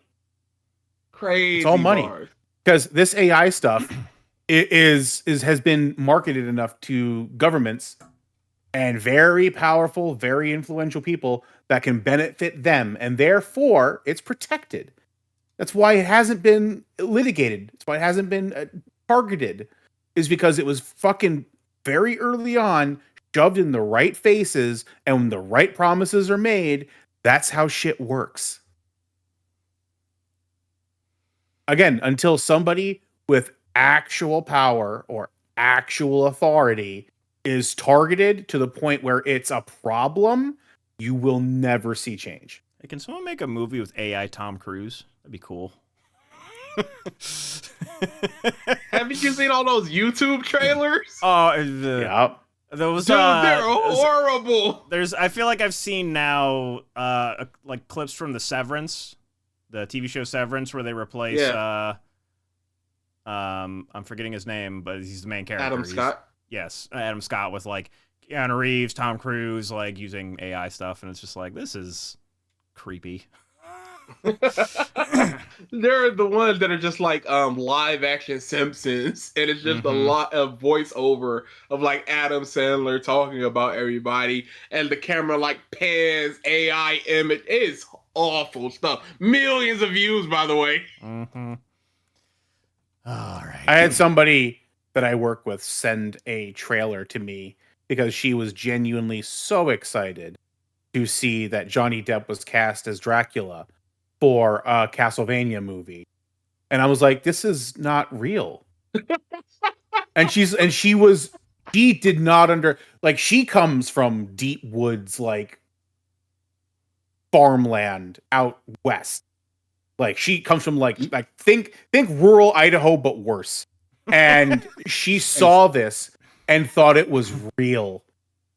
Crazy. all money. bars. because this AI stuff has been marketed enough to governments and very powerful, very influential people that can benefit them, and therefore it's protected. That's why it hasn't been litigated. That's why it hasn't been targeted, is because it was fucking very early on shoved in the right faces, and when the right promises are made, that's how shit works. Again, until somebody with actual power or actual authority is targeted to the point where it's a problem, you will never see change. Hey, can someone make a movie with AI Tom Cruise? That'd be cool. Haven't you seen all those YouTube trailers? Yeah. Those Dude, they're horrible. There's I feel like I've seen now like clips from the Severance, the TV show Severance, where they replace I'm forgetting his name, but he's the main character. Adam Scott. Yes, Adam Scott, with like Keanu Reeves, Tom Cruise, like using AI stuff, and it's just like, this is creepy. They're the ones that are just like live action Simpsons, and it's just a lot of voiceover of like Adam Sandler talking about everybody, and the camera like pans AI image. It's awful stuff. Millions of views, by the way. Mm-hmm. All right. I had somebody that I work with send a trailer to me because she was genuinely so excited to see that Johnny Depp was cast as Dracula for a Castlevania movie. And I was like, this is not real. and she did not she comes from deep woods, like farmland out west. Like she comes from like think rural Idaho, but worse. And she saw this and thought it was real.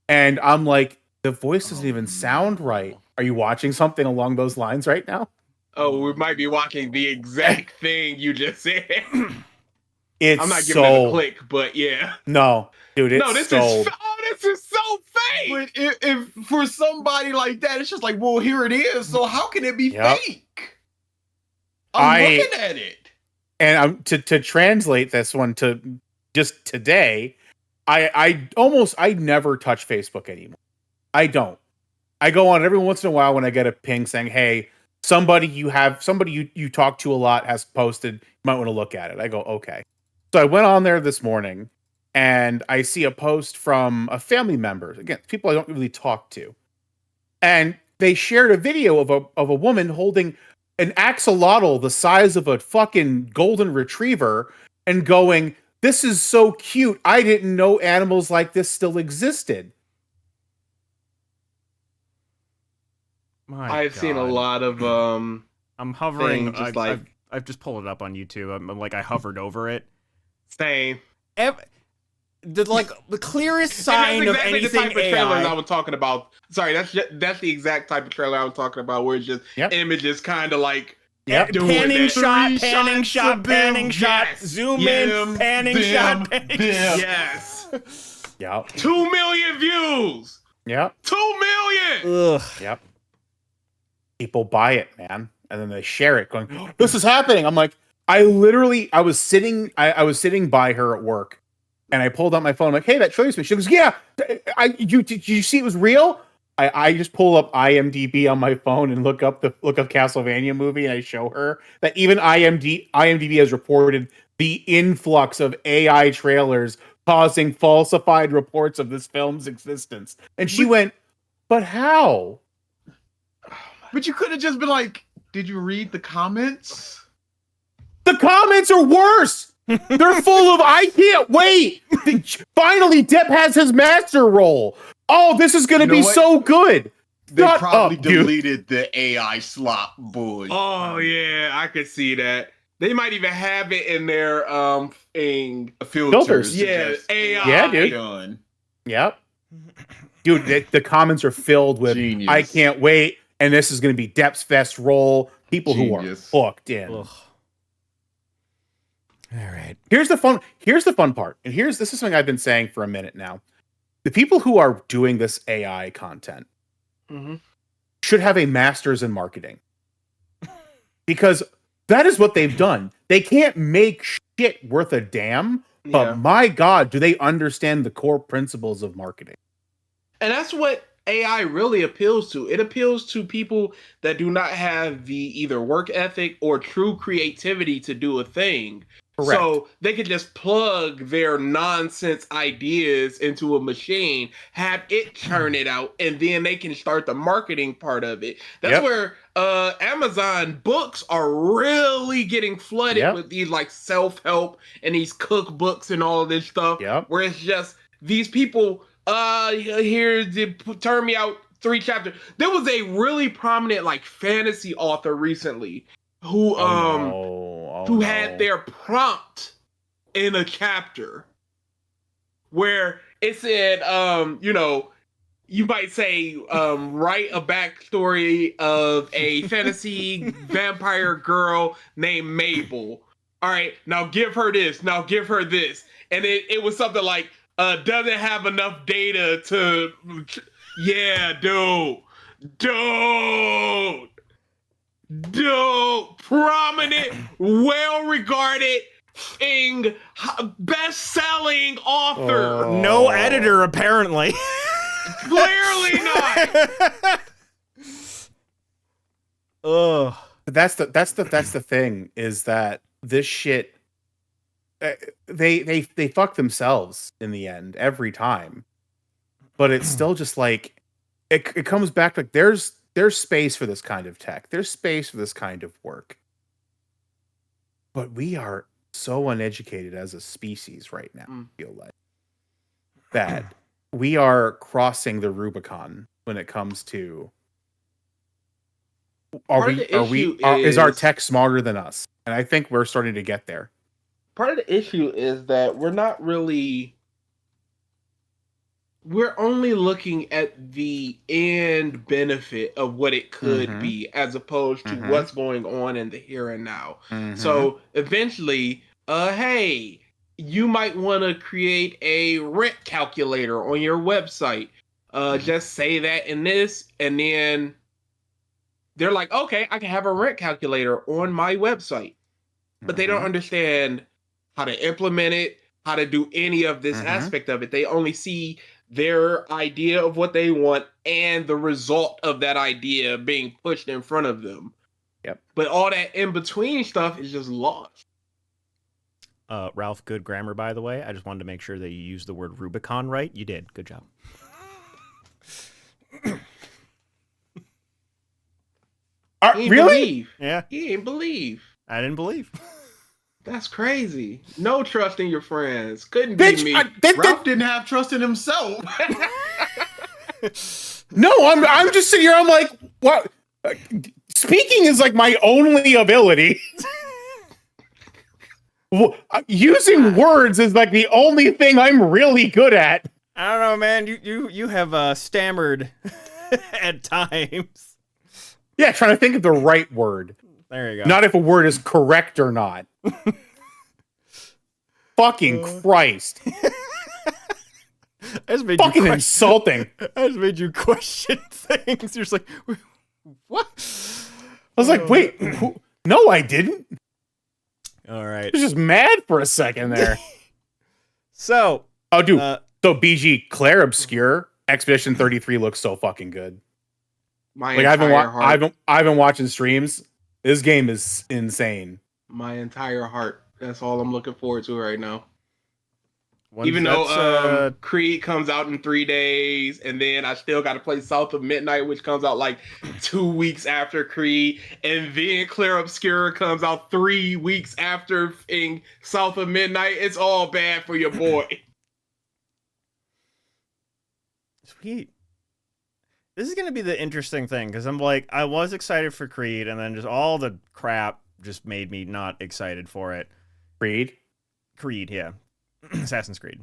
And I'm like, the voice doesn't even sound right. Are you watching something along those lines right now? Oh, we might be watching the exact thing you just said. It's I'm not giving it a click, but yeah. No, dude, it's No, this so... this is so fake. But if for somebody like that, it's just like, well, here it is. So how can it be Yep. fake? I'm looking at it. And to translate this one to just today, I never touch Facebook anymore. I don't. I go on every once in a while when I get a ping saying, hey, somebody you talk to a lot has posted, you might want to look at it. I go, okay. So I went on there this morning and I see a post from a family member, again, people I don't really talk to. And they shared a video of a woman holding an axolotl the size of a fucking golden retriever and going, "This is so cute. I didn't know animals like this still existed." I've seen a lot of I'm hovering. thing, just like- I've just pulled it up on YouTube. I'm like I hovered over it. same. The clearest And sign that's of exactly anything the type of trailers I AI. was talking about. Sorry, that's the exact type of trailer I was talking about, where it's just Yep. images kind of like Yep. doing Panning that. shot, Three panning shots shot, of them. panning shot, Yes. zoom Them, in, panning them, shot, panning them. Yes. Yep. 2 million views. Yep. 2 million. Ugh. Yep. People buy it, man, and then they share it, going, "Oh, this is happening." I'm like, I was sitting by her at work, and I pulled out my phone. I'm like, "Hey, that trailer's me." She goes, "Yeah, did you see it was real?" I just pull up IMDb on my phone and look up Castlevania movie, and I show her that even IMDb has reported the influx of AI trailers causing falsified reports of this film's existence. And she went, "But how?" But you could have just been like, "Did you read the comments?" The comments are worse. They're full of, "I can't wait. Finally, Depp has his master role. Oh, this is going to You know be what? so good." They Shut probably up, dude. deleted the AI slop boy. Oh yeah, I could see that. They might even have it in their thing. Filters. Yeah, suggest AI. Yeah, dude. Done. Yep. Dude, the comments are filled with, Genius. "I can't wait. And this is going to be Depp's best role." People Genius. who are hooked in. Ugh. All right. Here's the fun part. And this is something I've been saying for a minute now. The people who are doing this AI content Mhm. should have a master's in marketing. Because that is what they've done. They can't make shit worth a damn, but Yeah. my God, do they understand the core principles of marketing? And that's what AI really appeals to. It appeals to people that do not have the either work ethic or true creativity to do a thing. Correct. So they could just plug their nonsense ideas into a machine, have it churn it out, and then they can start the marketing part of it. That's Yep. where Amazon books are really getting flooded Yep. with these like self-help and these cookbooks and all of this stuff. Yep. Where it's just these people, here, turn me out 3 chapters. There was a really prominent like fantasy author recently who who had their prompt in a chapter where it said, you might say, write a backstory of a fantasy vampire girl named Mabel. All right, now give her this, now give her this. And it was something like, doesn't have enough data to, yeah, dude, prominent, well-regarded thing, best-selling author. Oh. No editor, apparently. Clearly not. Ugh. But that's the thing, is that this shit, they fuck themselves in the end every time. But it's still just like it comes back like there's space for this kind of tech. There's space for this kind of work. But we are so uneducated as a species right now, I feel like. That we are crossing the Rubicon when it comes to is our tech smarter than us? And I think we're starting to get there. Part of the issue is that we're only looking at the end benefit of what it could Mhm. be, as opposed to Mhm. what's going on in the here and now. Mhm. So eventually, hey, you might want to create a rent calculator on your website. Just say that in this, and then they're like, okay, I can have a rent calculator on my website. But they don't Mhm. understand how to implement it, how to do any of this Mhm. aspect of it. They only see their idea of what they want and the result of that idea being pushed in front of them. But all that in between stuff is just lost. Ralph, good grammar, by the way. I just wanted to make sure that you used the word Rubicon right. You did. Good job. He ain't Really? believe. Yeah, He ain't believe. I didn't believe. That's crazy. No trust in your friends. Couldn't be Bitch, me. Ralph didn't have trust in himself. no, I'm just sitting here. I'm like, what? Speaking is like my only ability. Using words is like the only thing I'm really good at. I don't know, man. You have stammered at times. Yeah, trying to think of the right word. There you go. Not if a word is correct or not. Fucking Christ. I just made Fucking you insulting. I just made you question things. You're just like, what? I was like, wait, no, I didn't. All right. I was just mad for a second there. So, Oh, dude. uh, So BG Claire Obscure Expedition 33 looks so fucking good. My Like I've been watching streams. This game is insane. my entire heart. That's all I'm looking forward to right now. when's Even though that's, Creed comes out in 3 days, and then I still got to play South of Midnight, which comes out like 2 weeks after Creed, and then Claire Obscura comes out 3 weeks after South of Midnight. It's all bad for your boy. sweet. This is gonna be the interesting thing because I'm like, I was excited for Creed, and then just all the crap just made me not excited for it. Creed. Creed, yeah, Assassin's Creed,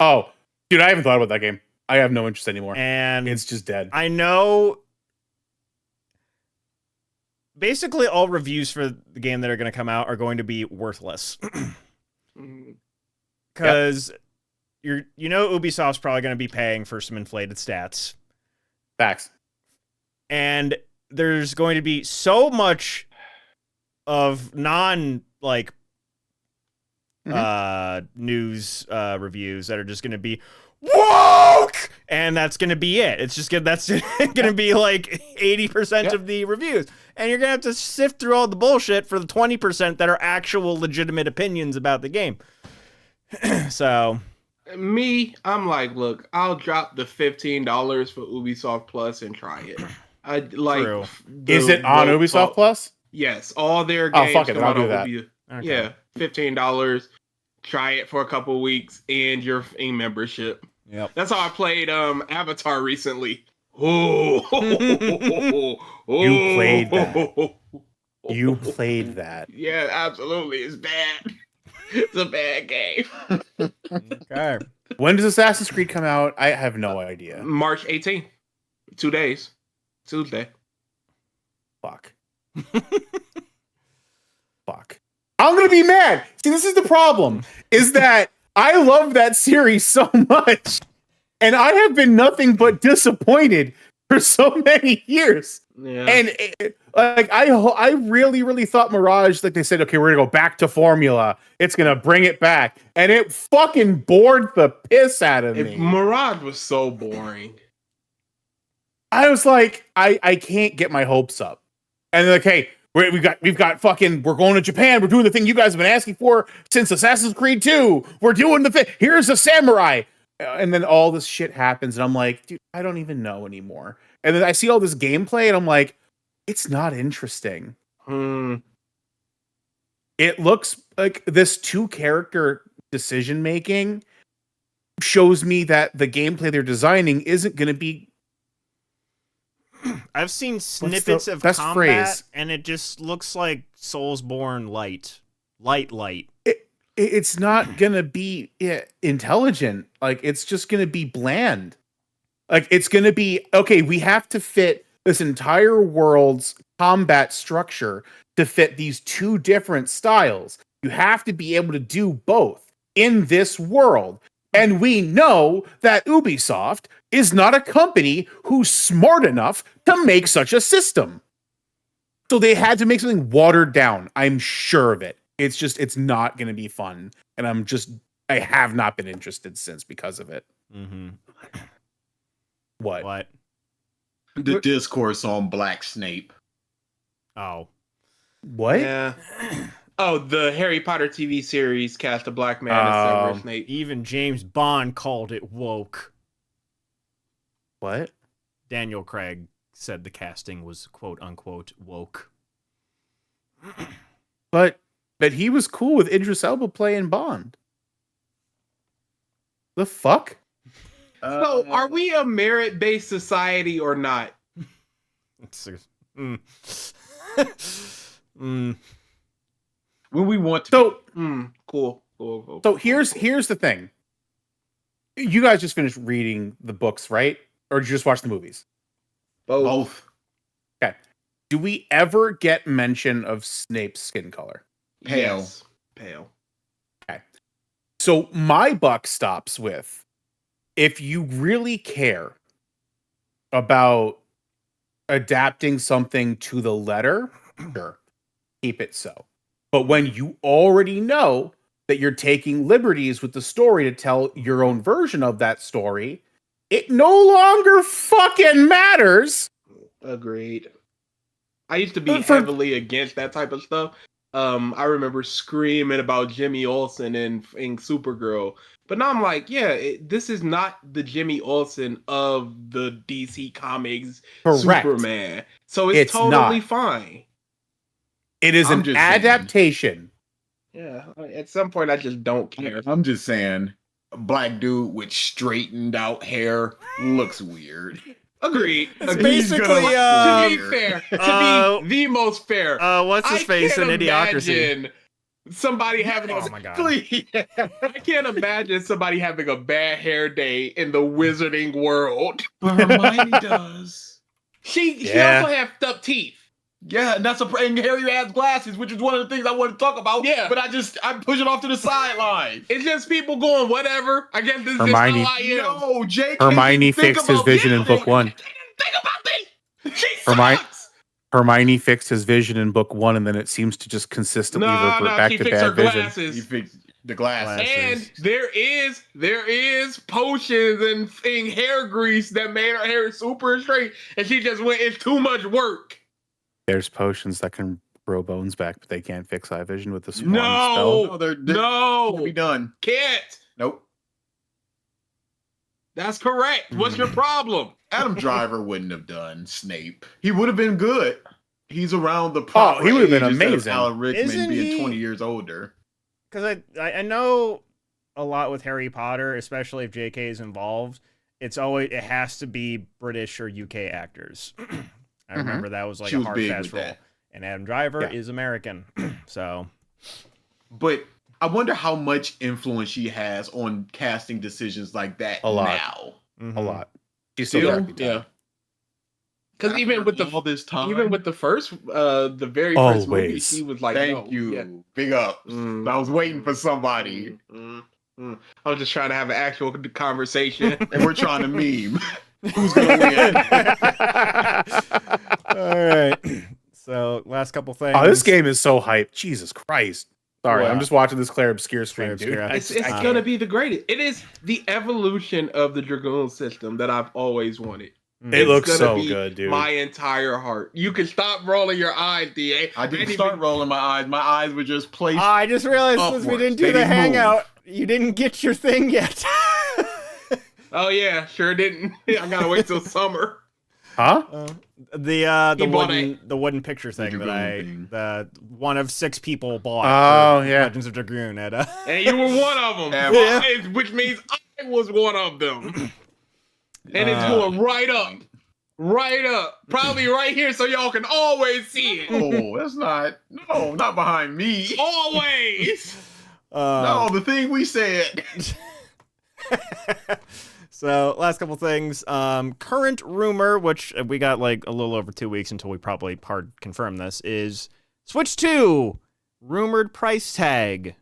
Oh, dude, I haven't thought about that game. I have no interest anymore. and It's just dead. I know. Basically, all reviews for the game that are going to come out are going to be worthless because Ubisoft's probably going to be paying for some inflated stats. Facts. And there's going to be so much of news reviews that are just going to be woke, and that's going to be it. It's just that's going to be like 80% of the reviews, and you're going to have to sift through all the bullshit for the 20% that are actual legitimate opinions about the game. So Me, I'm like, look, I'll drop the $15 for Ubisoft Plus and try it. I like. True. Is it on Ubisoft Plus? Yes, all their Oh, games fuck it, come I'll out do on that. Ubisoft. Okay. Yeah, $15. Try it for a couple weeks and your membership. Yep. That's how I played Avatar recently. Oh, You played that. You played that. Yeah, absolutely. It's bad. It's a bad game. Okay. When does Assassin's Creed come out? I have no idea. March 18th. 2 days. Tuesday. Fuck. Fuck. I'm gonna be mad. See, this is the problem. Is that I love that series so much, and I have been nothing but disappointed for so many years. Yeah. And like I really, really thought Mirage, like they said, okay, we're gonna go back to formula. It's gonna bring it back, and it fucking bored the piss out of me. Mirage was so boring. I was like, I can't get my hopes up. And they're like, hey, we've got fucking, we're going to Japan. We're doing the thing you guys have been asking for since Assassin's Creed 2. We're doing the thing. Here's a samurai. And then all this shit happens, and I'm like, dude, I don't even know anymore. And then I see all this gameplay, and I'm like, it's not interesting. It looks like this 2-character decision making shows me that the gameplay they're designing isn't going to be. I've seen snippets the of best combat, phrase? and it just looks like Soulsborne light. Light. It's not gonna be intelligent. Like, it's just gonna be bland. Like, it's gonna be, okay, we have to fit this entire world's combat structure to fit these 2 different styles. You have to be able to do both in this world. And we know that Ubisoft is not a company who's smart enough to make such a system. So they had to make something watered down. I'm sure of it. It's not going to be fun. And I have not been interested since because of it. Mm-hmm. What? The discourse on Black Snape. Oh. What? Yeah. Oh, the Harry Potter TV series cast a black man as Severus Snape. Even James Bond called it woke. What? Daniel Craig said the casting was quote unquote woke. But he was cool with Idris Elba playing Bond. The fuck? So, are we a merit-based society or not? when we want to? So Cool. So here's the thing. You guys just finished reading the books, right? Or did you just watch the movies? Both. Okay. Do we ever get mention of Snape's skin color? Pale. Yes. Pale. Okay. So my buck stops with, if you really care about adapting something to the letter, sure, keep it so. But when you already know that you're taking liberties with the story to tell your own version of that story, it no longer fucking matters. Agreed. I used to be heavily against that type of stuff. I remember screaming about Jimmy Olsen in Supergirl. But now I'm like, yeah, this is not the Jimmy Olsen of the DC Comics Correct. Superman. So it's totally fine. It is an adaptation. Yeah, at some point I just don't care. I'm just saying, a black dude with straightened out hair looks weird. Agreed. It's Agreed. basically, to be fair, to be the most fair. What's his face in Idiocracy? Imagine somebody having Oh my god. I can't imagine somebody having a bad hair day in the wizarding world. But Hermione does. She also has stuck teeth. Yeah, and and Harry has glasses, which is one of the things I want to talk about. Yeah. But I push it off to the sideline. It's just people going, whatever. I guess this is Hermione- just how I am. No, Jake. Hermione fixed his vision in book 1. Think about this. She Hermione- sucks. Hermione fixed his vision in book 1, and then it seems to just consistently revert back she to fixed her bad vision. glasses. You fixed the glasses. And there is potions and hair grease that made her hair super straight, and she just went, it's too much work. There's potions that can grow bones back, but they can't fix eye vision with the swan No. spell. No, they're No, can't be done. can't. Nope. That's correct. What's your problem? Adam Driver wouldn't have done Snape. He would have been good. He's around the he would have been age instead of amazing. Alan Rickman Isn't being he- 20 years older. Because I know a lot with Harry Potter, especially if JK is involved. It has to be British or UK actors. I remember that was like She a was hard big fast with rule. that. And Adam Driver Yeah. is American, so But I wonder how much influence she has on casting decisions like that A lot. now. A lot. She's so Still? happy. Yeah. Because even with all this time, the first, the very first movie, Always. she was like, thank no, you, yeah. big ups. Mm. I was waiting for somebody, I was just trying to have an actual conversation. and we're trying to meme. Who's gonna win? all right. So last couple things. Oh, this game is so hyped. Jesus Christ. Sorry, Wow. I'm just watching this Claire Obscure stream, Claire dude. Obscure. It's gonna be the greatest. It is the evolution of the Dragoon system that I've always wanted. It It's looks gonna so be good, dude. My entire heart. You can stop rolling your eyes, DA. I didn't start rolling my eyes. My eyes were just placed. I just realized since we Upwards. didn't do They the didn't move. hangout, you didn't get your thing yet. Oh yeah, sure didn't. I gotta wait till summer. Huh? The He bought the wooden picture thing that Dragoon thing. the one of 6 people bought. Oh, for yeah. Legends of Dragoon at And you were one of them. Yeah. Which means I was one of them. And it's going right up. Right up. Probably right here so y'all can always see it. Oh, that's not behind me. Always. No, the thing we said. So last couple things. Current rumor, which we got like a little over 2 weeks until we probably hard confirm this, is Switch 2 rumored price tag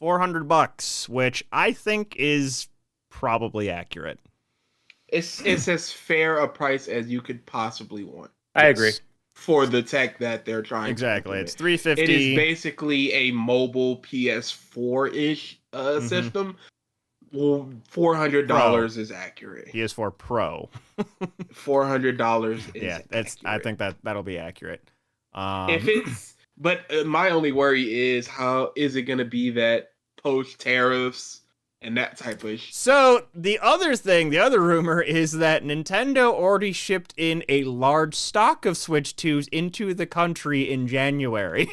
$400, which I think is probably accurate. It's as fair a price as you could possibly want I agree. for the tech that they're trying Exactly. to It's implement. $350. It is basically a mobile PS4-ish system. Well, $400 is accurate. PS4 Pro. $400 is Yeah, accurate. I think that'll be accurate. If it's, but my only worry is how is it going to be that post tariffs and that type of So the other rumor is that Nintendo already shipped in a large stock of Switch 2s into the country in January.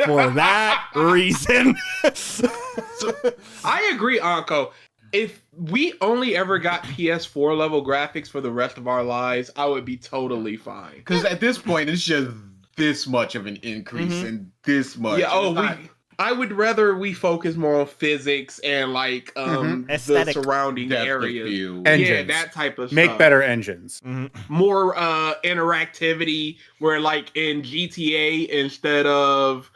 For that reason. I agree, Anko. If we only ever got PS4 level graphics for the rest of our lives, I would be totally fine. Because at this point, it's just this much of an increase and this much. Yeah, It's not- I would rather we focus more on physics and like the Aesthetic. surrounding depth of areas. field. Yeah, Engines. that type of Make stuff. better engines. More interactivity where like in GTA instead of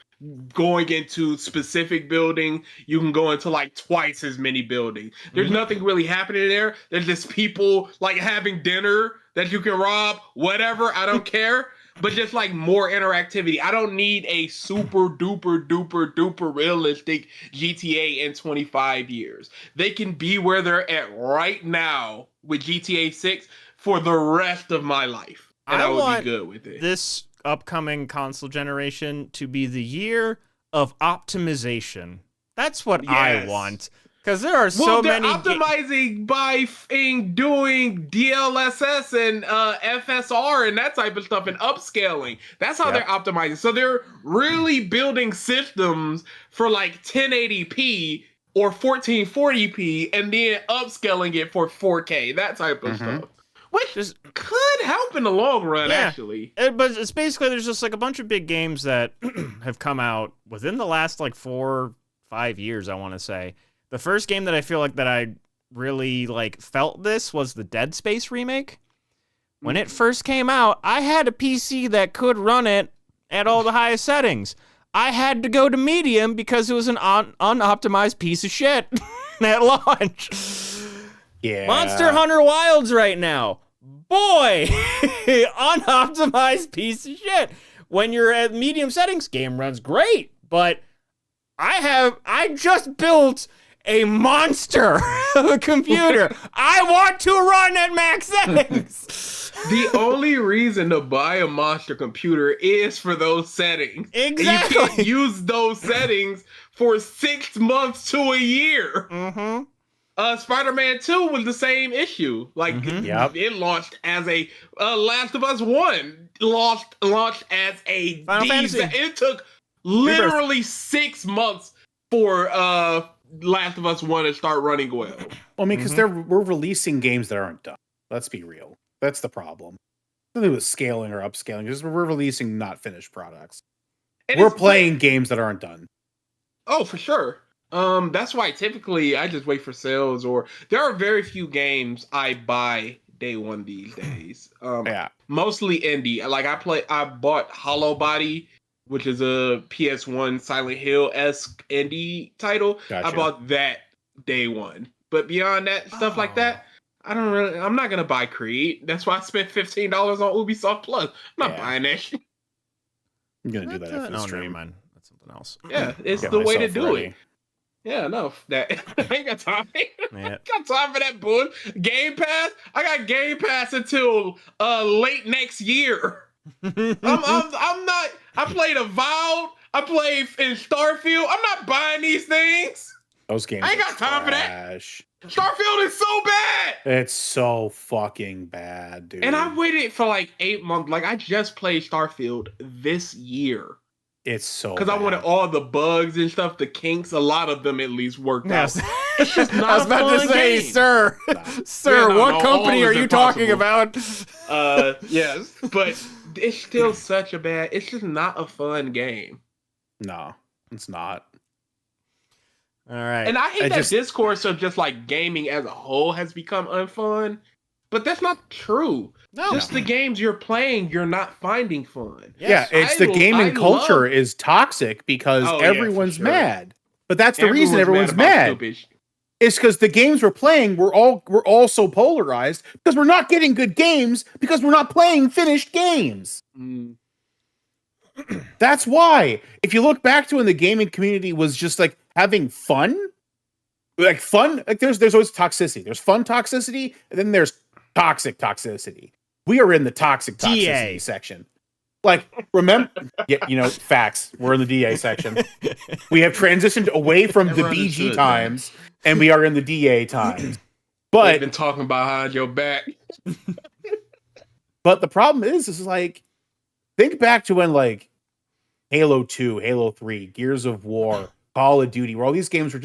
going into specific building, you can go into like twice as many buildings. There's nothing really happening there. There's just people like having dinner that you can rob, whatever, I don't care. But just like more interactivity. I don't need a super duper realistic GTA in 25 years. They can be where they're at right now with GTA 6 for the rest of my life. And I would want be good with it. this upcoming console generation to be the year of optimization. That's what I Yes. want. Because there are Well, so they're many optimizing by doing DLSS and FSR and that type of stuff and upscaling. That's how Yep. they're optimizing. So they're really building systems for like 1080p or 1440p and then upscaling it for 4K, that type of stuff. Which Just- could help in the long run, Yeah. actually. But it's basically there's just like a bunch of big games that have come out within the last like 4-5 years, I want to say. The first game that I feel like that I really like felt this was the Dead Space remake. When it first came out, I had a PC that could run it at all the highest settings. I had to go to medium because it was an unoptimized piece of shit at launch. Yeah. Monster Hunter Wilds right now. Boy, unoptimized piece of shit. When you're at medium settings, game runs great, but I just built a monster of a computer. I want to run at max settings. The only reason to buy a monster computer is for those settings. Exactly. And you can't use those settings for 6 months to a year. Mm-hmm. Spider-Man 2 was the same issue. Like Yep. it launched as a Last of Us 1 launched as a Final Fantasy. It took literally 6 months for Last of Us 1 to start running well. Well, I mean, because we're releasing games that aren't done. Let's be real. That's the problem. Nothing with scaling or upscaling. Because we're releasing not finished products. And We're it's- playing games that aren't done. Oh, for sure. That's why typically I just wait for sales, or there are very few games I buy day one these days. Yeah. Mostly indie. Like I bought Hollow Body, which is a PS1 Silent Hill-esque indie title. I Gotcha. bought that day one. But beyond that, stuff like that, I'm not gonna buy Creed. That's why I spent $15 on Ubisoft Plus. I'm not Yeah. buying that shit. I'm gonna do that after the No, never stream. mind. That's something else. Yeah, it's Get the way to myself do ready. it. Yeah, no, that I ain't got time. Yeah. Got time for that bull. Game Pass? I got Game Pass until late next year. I'm not. I played Avowed. I played in Starfield. I'm not buying these things. Those games. I ain't are got time for that. trash. Starfield is so bad. It's so fucking bad, dude. And I waited for like 8 months. Like I just played Starfield this year It's so because I bad. wanted all the bugs and stuff, the kinks. A lot of them at least worked out. Yes. It's just not I was a about to fun say, game. sir, sir, Yeah, no, what no, all company is are you talking impossible. about? Yes, but it's still such a bad. It's just not a fun game, No, it's not. All right. and I hate I that just- discourse of just like gaming as a whole has become unfun. But that's not true. no. Just the games you're playing, you're not finding fun. Yeah, it's the I gaming culture love- is toxic because Oh, yeah, for everyone's sure. mad. But that's the reason everyone's about mad. stupid sh- It's because the games we're playing, we're all so polarized because we're not getting good games because we're not playing finished games. Mm. That's why. If you look back to when the gaming community was just like having fun, like there's always toxicity. There's fun toxicity, and then there's toxic toxicity. We are in the toxic toxicity TA. section. Like, remember? Yeah, facts. We're in the DA section. We have transitioned away from the Never BG understood that. times, and we are in the DA times. They've But been talking behind your back. the problem is like, think back to when like Halo 2, Halo 3, Gears of War, Call of Duty, where all these games were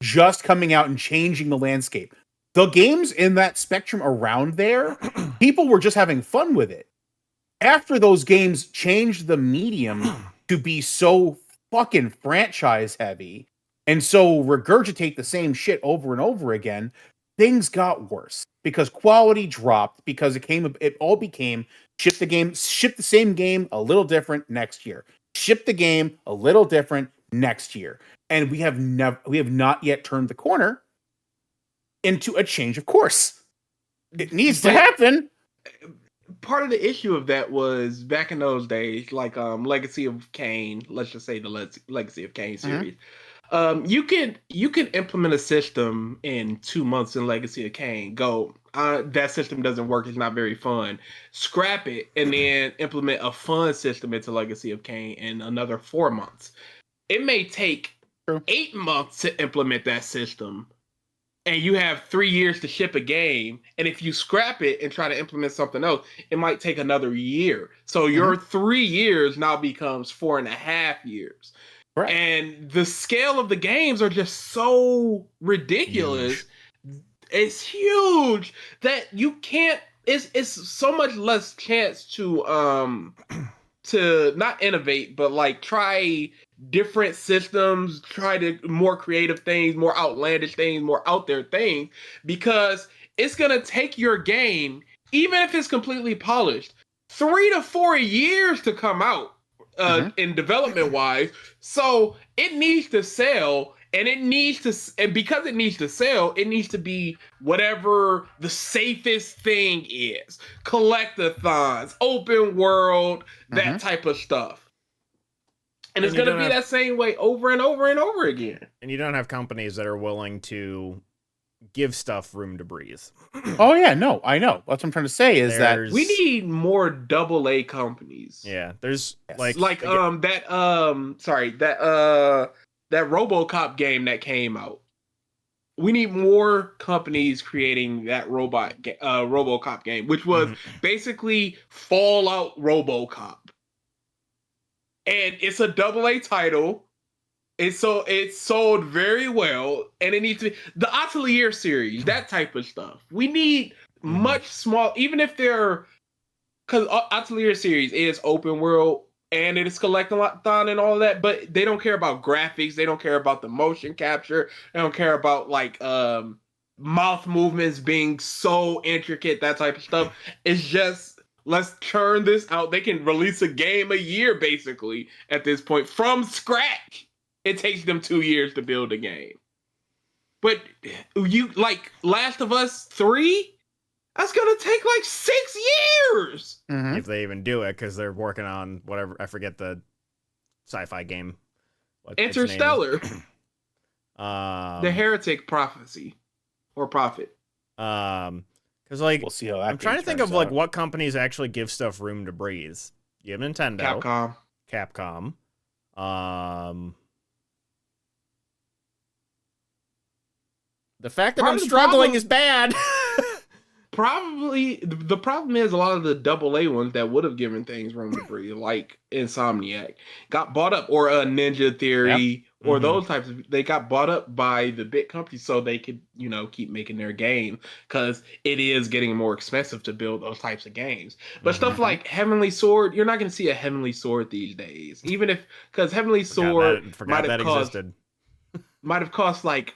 just coming out and changing the landscape. The games in that spectrum around there, people were just having fun with it. After those games changed the medium to be so fucking franchise heavy and so regurgitate the same shit over and over again, things got worse because quality dropped, because it all became ship the same game a little different next year. Ship the game a little different next year. And we have not yet turned the corner into a change of course. It needs to happen. Part of the issue of that was back in those days, like Legacy of Kain, let's just say the Legacy of Kain series. You can implement a system in 2 months in Legacy of Kain. Go, that system doesn't work, it's not very fun. Scrap it and then implement a fun system into Legacy of Kain in another 4 months. It may take 8 months to implement that system. And you have 3 years to ship a game, and if you scrap it and try to implement something else, it might take another year. So your 3 years now becomes 4.5 years. Right. And the scale of the games are just so ridiculous. Huge. It's huge that you can't. It's so much less chance to not innovate, but like try different systems, try to more creative things, more outlandish things, more out there things, because it's gonna take your game, even if it's completely polished, 3 to 4 years to come out in development wise. So it needs to sell, and because it needs to sell, it needs to be whatever the safest thing is. Collectathons, open world, that type of stuff. And it's going to be that same way over and over and over again. And you don't have companies that are willing to give stuff room to breathe. Oh, yeah, no, I know. What I'm trying to say is that we need more AA companies. Yeah, there's that RoboCop game that came out. We need more companies creating that RoboCop game, which was basically Fallout RoboCop. And it's a AA title. It's sold very well, and it needs to be the Atelier series, that type of stuff. We need much small, even if they're, because Atelier series is open world and it is collectathon and all that, but they don't care about graphics, they don't care about the motion capture, they don't care about like mouth movements being so intricate, that type of stuff. It's just, let's churn this out. They can release a game a year, basically, at this point, from scratch. It takes them 2 years to build a game. But you, like, Last of Us 3? That's gonna take, like, 6 years! If they even do it, because they're working on whatever, I forget the sci-fi game. Interstellar. The Heretic Prophecy. Or Prophet. Because, like, we'll see how that I'm trying to think of, like, what companies actually give stuff room to breathe. You have Nintendo. Capcom. The fact that I'm struggling is bad. Probably, the problem is a lot of the AA ones that would have given things room to breathe, like Insomniac, got bought up, or Ninja Theory, or those types of, they got bought up by the big companies so they could, keep making their game, because it is getting more expensive to build those types of games. But stuff like Heavenly Sword, you're not going to see a Heavenly Sword these days, even if, because Heavenly Sword might have cost like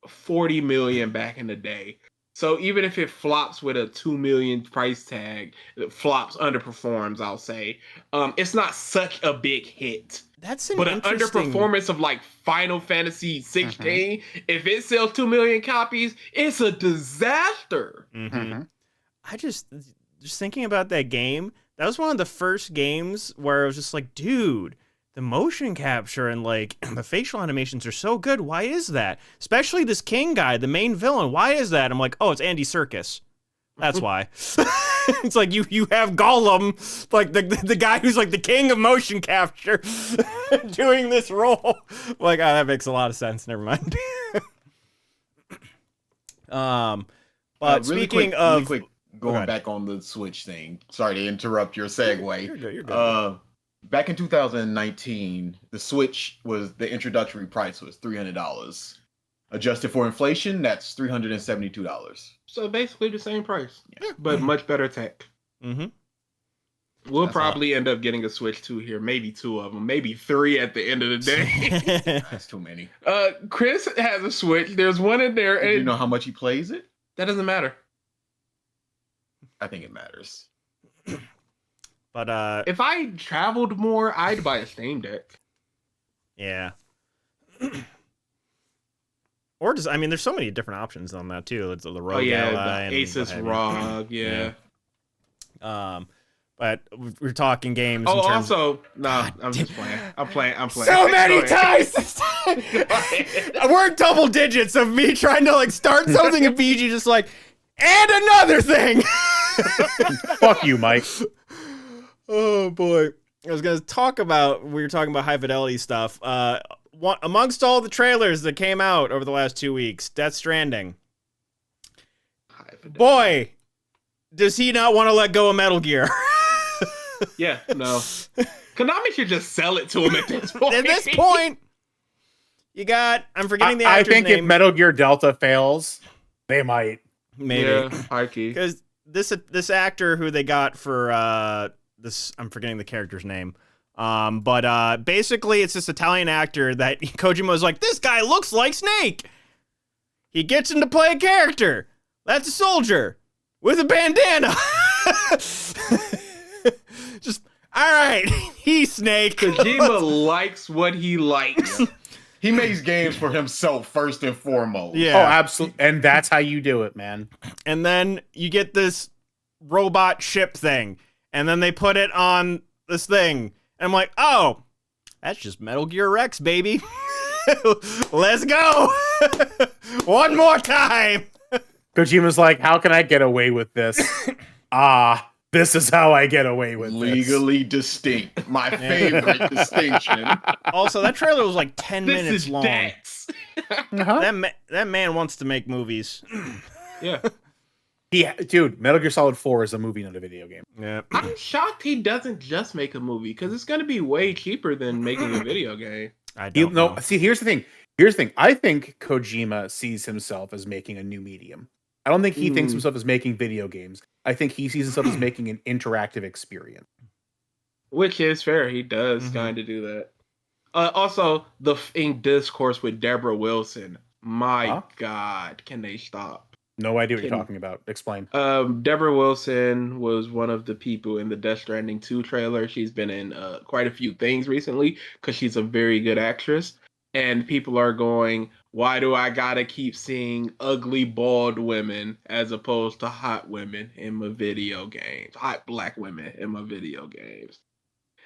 40 million back in the day. So even if it flops with a 2 million price tag, it flops, underperforms, I'll say, it's not such a big hit. But an underperformance of like Final Fantasy 16, if it sells 2 million copies, it's a disaster. I just thinking about that game, that was one of the first games where I was just like, dude, the motion capture and like the facial animations are so good. Why is that? Especially this King guy, the main villain. Why is that? I'm like, oh, it's Andy Serkis. That's why. It's like you have Gollum, like the guy who's like the king of motion capture, doing this role. Like, oh, that makes a lot of sense. Never mind. But really speaking quick, of, really quick, going ahead. back on the Switch thing. Sorry to interrupt your segue. You're good. You're good. Back in 2019, the Switch the introductory price was $300. Adjusted for inflation, that's $372. So basically the same price, but much better tech. Mm-hmm. We'll That's probably end up getting a Switch 2 here, maybe 2 of them, maybe 3 at the end of the day. That's too many. Chris has a Switch. There's one in there, Do and you know how much he plays it? that doesn't matter. I think it matters. But If I traveled more, I'd buy a Steam Deck. yeah. Or just, I mean, there's so many different options on that too. It's the Rogue Oh yeah, Ally the and Asus what have ROG. Yeah. you. But we're talking games. Oh, in terms also, no, I'm just playing. I'm playing. so Go many ahead. times this time. We're double digits of me trying to like start something and BG just like, and another thing. Fuck you, Mike. Oh boy. I was gonna talk about, we were talking about high fidelity stuff. Amongst all the trailers that came out over the last 2 weeks, Death Stranding. Boy, does he not want to let go of Metal Gear? Yeah, no. Konami should just sell it to him at this point. At this point, you got, I'm forgetting the I actor's think name. if Metal Gear Delta fails, they might. Maybe. Yeah, high key. Because this actor who they got for this, I'm forgetting the character's name. But basically it's this Italian actor that Kojima was like, this guy looks like Snake. He gets him to play a character that's a soldier with a bandana. Just, all right, he's Snake. Kojima likes what he likes. He makes games for himself first and foremost. Yeah. Oh, absolutely. And that's how you do it, man. And then you get this robot ship thing, and then they put it on this thing. And I'm like, oh, that's just Metal Gear Rex, baby. Let's go. One more time. Kojima's like, how can I get away with this? This is how I get away with this. Legally distinct. My favorite distinction. Also, that trailer was like 10 This minutes is long. Dex. Uh-huh. That man wants to make movies. Yeah. Dude, Metal Gear Solid 4 is a movie, not a video game. Yeah. I'm shocked he doesn't just make a movie because it's going to be way cheaper than making a video game. I don't know. See, here's the thing. I think Kojima sees himself as making a new medium. I don't think he thinks himself as making video games. I think he sees himself as making an interactive experience. Which is fair. He does kind of do that. Also, the in discourse with Deborah Wilson. My God, can they stop? No idea what you're talking about. Explain. Deborah Wilson was one of the people in the Death Stranding 2 trailer. She's been in quite a few things recently because she's a very good actress. And people are going, why do I gotta keep seeing ugly, bald women as opposed to hot women in my video games? Hot black women in my video games.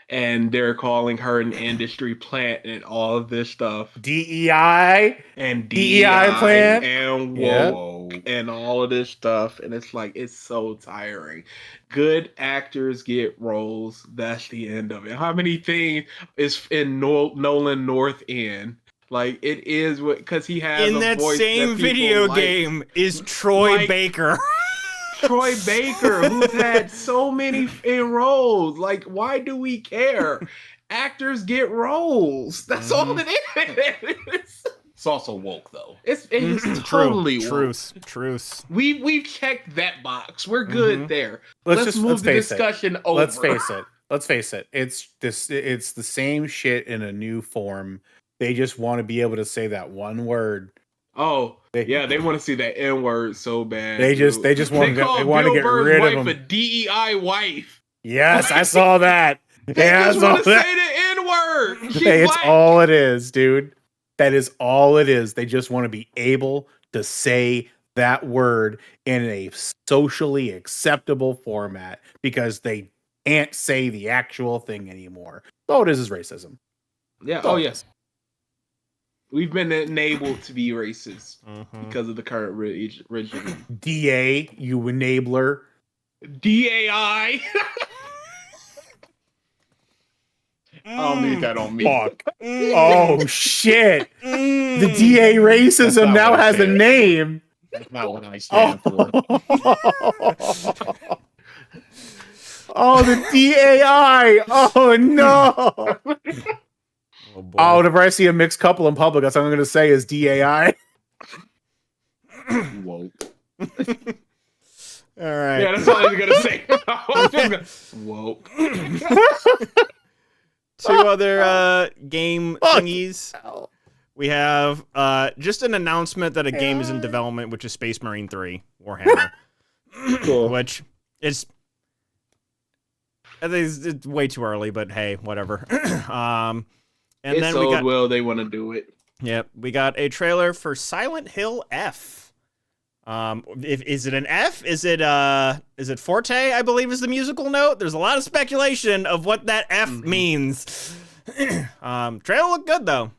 And they're calling her an industry plant and all of this stuff. DEI And DEI plant. and Yeah. woke and all of this stuff. And it's like, it's so tiring. Good actors get roles. That's the end of it. How many things is in Nolan North in? Like, it is what, because he has In a that voice same that people video like. game is Troy Like- Baker. Troy Baker, who's had so many roles. Like, why do we care? Actors get roles. That's all it is. It's also woke though. It's totally woke. Truth. We've checked that box. We're good there. Let's Move the face it. discussion over. Let's face it. It's the same shit in a new form. They just want to be able to say that one word. Oh, they want to see that N word so bad. They just want to get rid of him. A DEI wife. Yes, I saw that. They just want to say the N word. Hey, it's all it is, dude. That is all it is. They just want to be able to say that word in a socially acceptable format because they can't say the actual thing anymore. All it is racism. Yeah. Oh yes. We've been enabled to be racist Mhm. because of the current regime. DA, you enabler. DAI. I don't need that on me. Fuck. Mm. Oh shit. Mm. The DA That's racism not now what I has a said. name. That's not what I stand for. Oh, the DAI. Oh no. Oh boy. Oh, whenever I see a mixed couple in public, that's what I'm going to say is DAI. Whoa. All right. Yeah, that's all I was gonna say. I was just gonna, whoa. Two other game Fuck. thingies. We have just an announcement that a game is in development, which is Space Marine 3 Warhammer. Cool. Which is I think it's way too early, but hey, whatever. And It's then sold we got well. They want to do it. we got a trailer for Silent Hill F. Is it an F? Is it Forte? I believe is the musical note. There's a lot of speculation of what that F means. Trailer looked good though.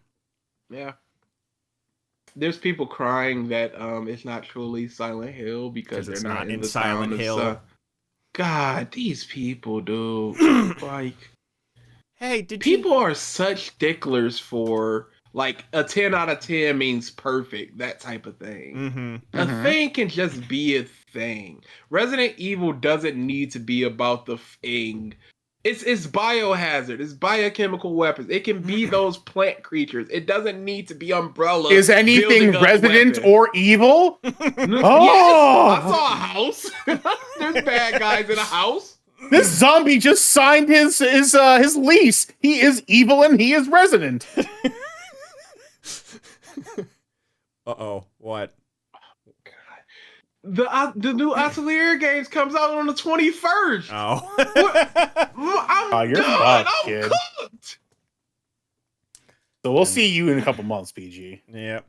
Yeah. There's people crying that it's not truly Silent Hill because they're it's not not in in the Silent Sound of Hill. God, these people, dude. Like, Hey, did people are such sticklers for like a 10 out of 10 means perfect, that type of thing. Mm-hmm. A thing can just be a thing. Resident Evil doesn't need to be about the thing. It's biohazard. It's biochemical weapons. It can be those plant creatures. It doesn't need to be Umbrella. Is anything building a resident weapon. or evil? Yes, I saw a house. There's bad guys in a house. This zombie just signed his lease. He is evil and he is resident. Uh-oh. What? The new Atelier games comes out on the 21st. Oh. You're done. fucked, I'm kid. cooked. So we'll see you in a couple months, PG. Yep.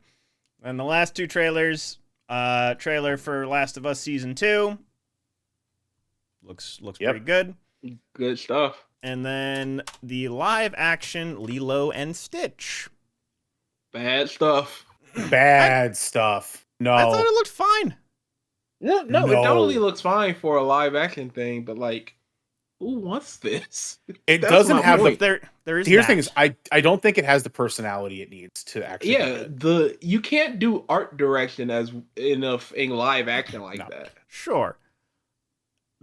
And the last two trailers, trailer for Last of Us Season 2. Looks Yep. pretty good. Good stuff. And then the live action Lilo and Stitch. Bad stuff. Bad stuff. No. I thought it looked fine. No, No. it totally looks fine for a live action thing, but like, who wants this? It That's doesn't my have point. the. There is Here's the that. thing: is I don't think it has the personality it needs to actually. do Yeah, it. you can't do art direction as in live action like No. that. Sure.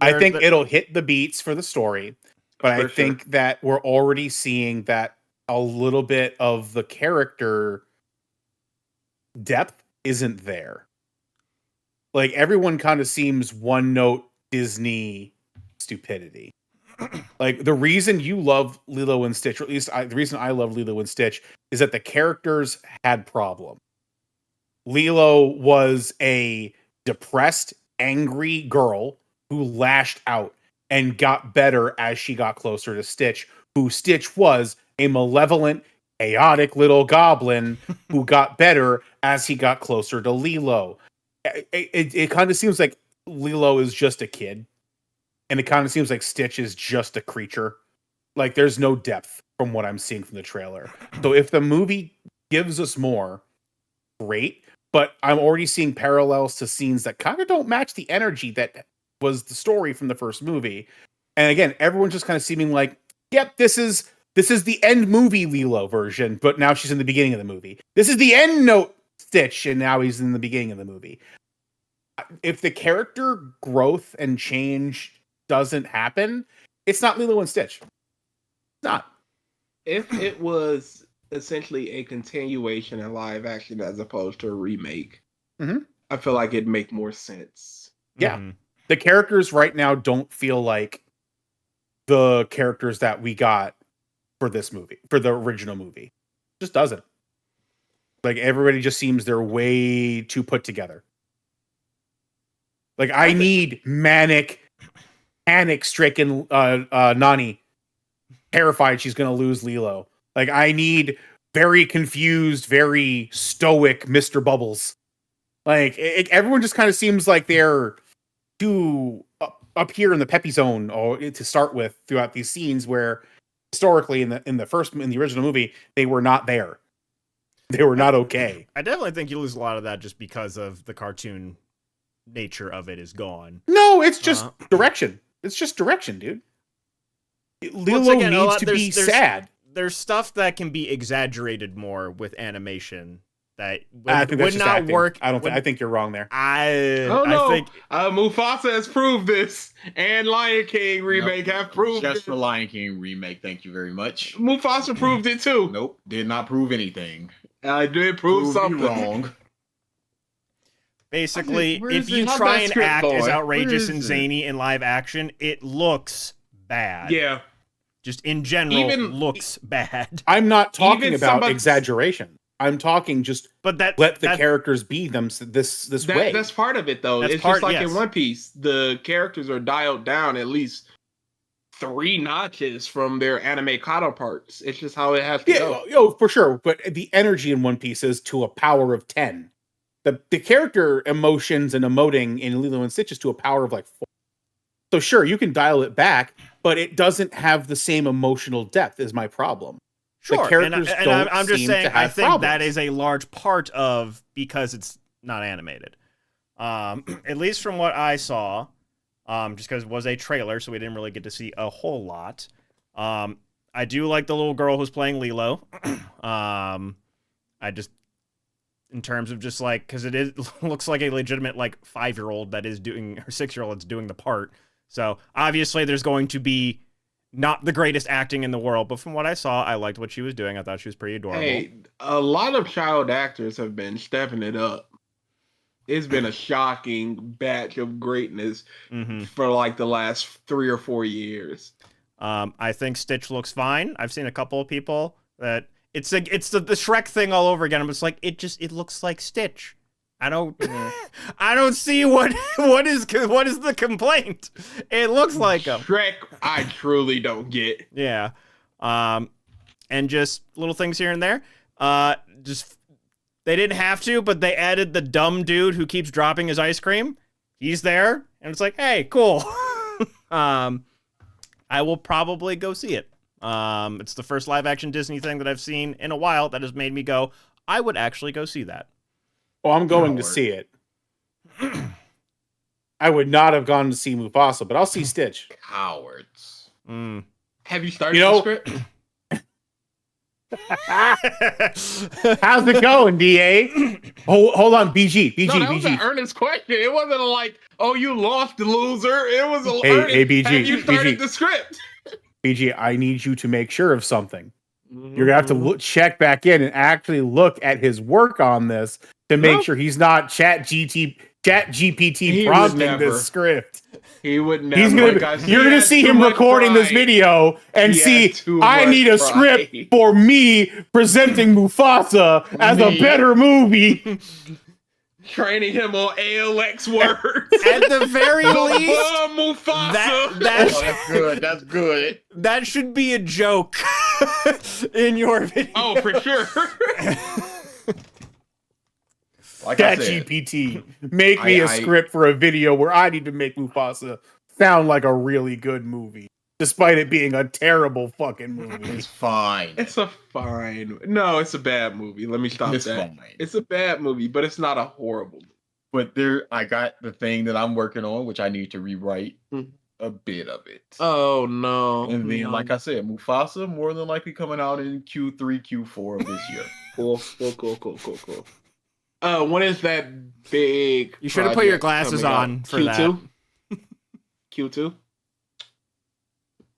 I There- think there- it'll hit the beats for the story, but I For think that we're already seeing that a little bit of the character depth isn't there. Like everyone kind of seems one note Disney stupidity. Like the reason you love Lilo and Stitch, or at least the reason I love Lilo and Stitch, is that the characters had problems. Lilo was a depressed, angry girl who lashed out and got better as she got closer to Stitch, who Stitch was a malevolent, chaotic little goblin who got better as he got closer to Lilo. It kind of seems like Lilo is just a kid, and it kind of seems like Stitch is just a creature. Like there's no depth from what I'm seeing from the trailer. So if the movie gives us more, great. But I'm already seeing parallels to scenes that kind of don't match the energy that was the story from the first movie. And again, everyone's just kind of seeming like, yep, this is the end movie Lilo version, but now she's in the beginning of the movie. This is the end note Stitch, and now he's in the beginning of the movie. If the character growth and change doesn't happen, it's not Lilo and Stitch. It's not. If it was essentially a continuation in live action as opposed to a remake, Mhm. I feel like it'd make more sense. Yeah. Mhm. The characters right now don't feel like the characters that we got for this movie, for the original movie. Just doesn't. Like everybody just seems they're way too put together. Like I need manic, panic-stricken Nani, terrified she's gonna lose Lilo. Like I need very confused, very stoic Mr. Bubbles. Like everyone just kind of seems like they're too up here in the peppy zone or to start with throughout these scenes where historically in the original movie they were not there. They were not okay. I definitely think you lose a lot of that just because of the cartoon nature of it is gone. No, it's just direction. It's just direction, dude. Lilo again, needs to be sad. There's stuff that can be exaggerated more with animation that I think that's would just not acting. work. I think you're wrong there. Oh I no, think Mufasa has proved this, and Lion King remake have proved Just it. the Lion King remake. Thank you very much. Mufasa proved it too. Nope, did not prove anything. I did prove Proved me something wrong. basically, Where is if you it? How's try that and script act as going? outrageous Where and is it? zany in live action, it looks bad. Yeah, Just in general, Even- looks bad. I'm not talking Even about somebody- exaggeration. I'm talking just But let the that- characters be them this way. that's part of it though. That's It's part- just like yes. in One Piece, the characters are dialed down at least 3 notches from their anime counterparts. It's just how it has to go. For sure. But the energy in One Piece is to a power of 10. The character emotions and emoting in Lilo and Stitch is to a power of like 4. So sure, you can dial it back, but it doesn't have the same emotional depth. Is my problem. Sure, characters don't I'm just seem saying. to have I think problems. that is a large part of because it's not animated. At least from what I saw, just because it was a trailer, so we didn't really get to see a whole lot. I do like the little girl who's playing Lilo. I just, in terms of just like, because it looks like a legitimate like 5-year-old that is doing, or 6-year-old that's doing the part. So obviously, there's going to be not the greatest acting in the world, but from what I saw, I liked what she was doing. I thought she was pretty adorable. Hey, a lot of child actors have been stepping it up. It's been a shocking batch of greatness Mm-hmm. for like the last 3 or 4 years. I think Stitch looks fine. I've seen a couple of people that it's the Shrek thing all over again. I'm just like it looks like Stitch. I don't I don't see what is the complaint. It looks like him. Shrek, I truly don't get. Yeah. And just little things here and there. Just they didn't have to, but they added the dumb dude who keeps dropping his ice cream. He's there, and it's like, hey, cool. I will probably go see it. It's the first live action Disney thing that I've seen in a while that has made me go, I would actually go see that. Well, I'm going to Coward. see it. I would not have gone to see Mufasa, but I'll see Stitch. Cowards. Mm. Have you started You know- the script? How's it going, DA? Hold on, BG, BG, No, that was an BG. earnest question. It wasn't like, oh, you lost, loser. It was a Hey, earnest, hey, BG, have you started BG. the script? BG, I need you to make sure of something. You're gonna have to check back in and actually look at his work on this to make No. sure he's not Chat He GPT would prompting never. this script. He would never. He's gonna. Like I said, You're he gonna had see too him much recording this pride. video and He see. had too I much need a pride. script for me presenting Mufasa as a Me. better movie. Training him on ALX words. At the very least, Mufasa. that Oh, that's good. That's good. that should be a joke in your video. Oh, for sure. Like I Chat said, GPT, make me a I- script for a video where I need to make Mufasa sound like a really good movie, despite it being a terrible fucking movie. it's fine. It's a fine. No, it's a bad movie. Let me stop It's that. fine. It's a bad movie, but it's not a horrible movie. But I got the thing that I'm working on, which I need to rewrite a bit of it. Oh no. And then, like I said, Mufasa more than likely coming out in Q3, Q4 of this year. Cool. When is that big? You should have put your project glasses coming on out? for Q2? Q2?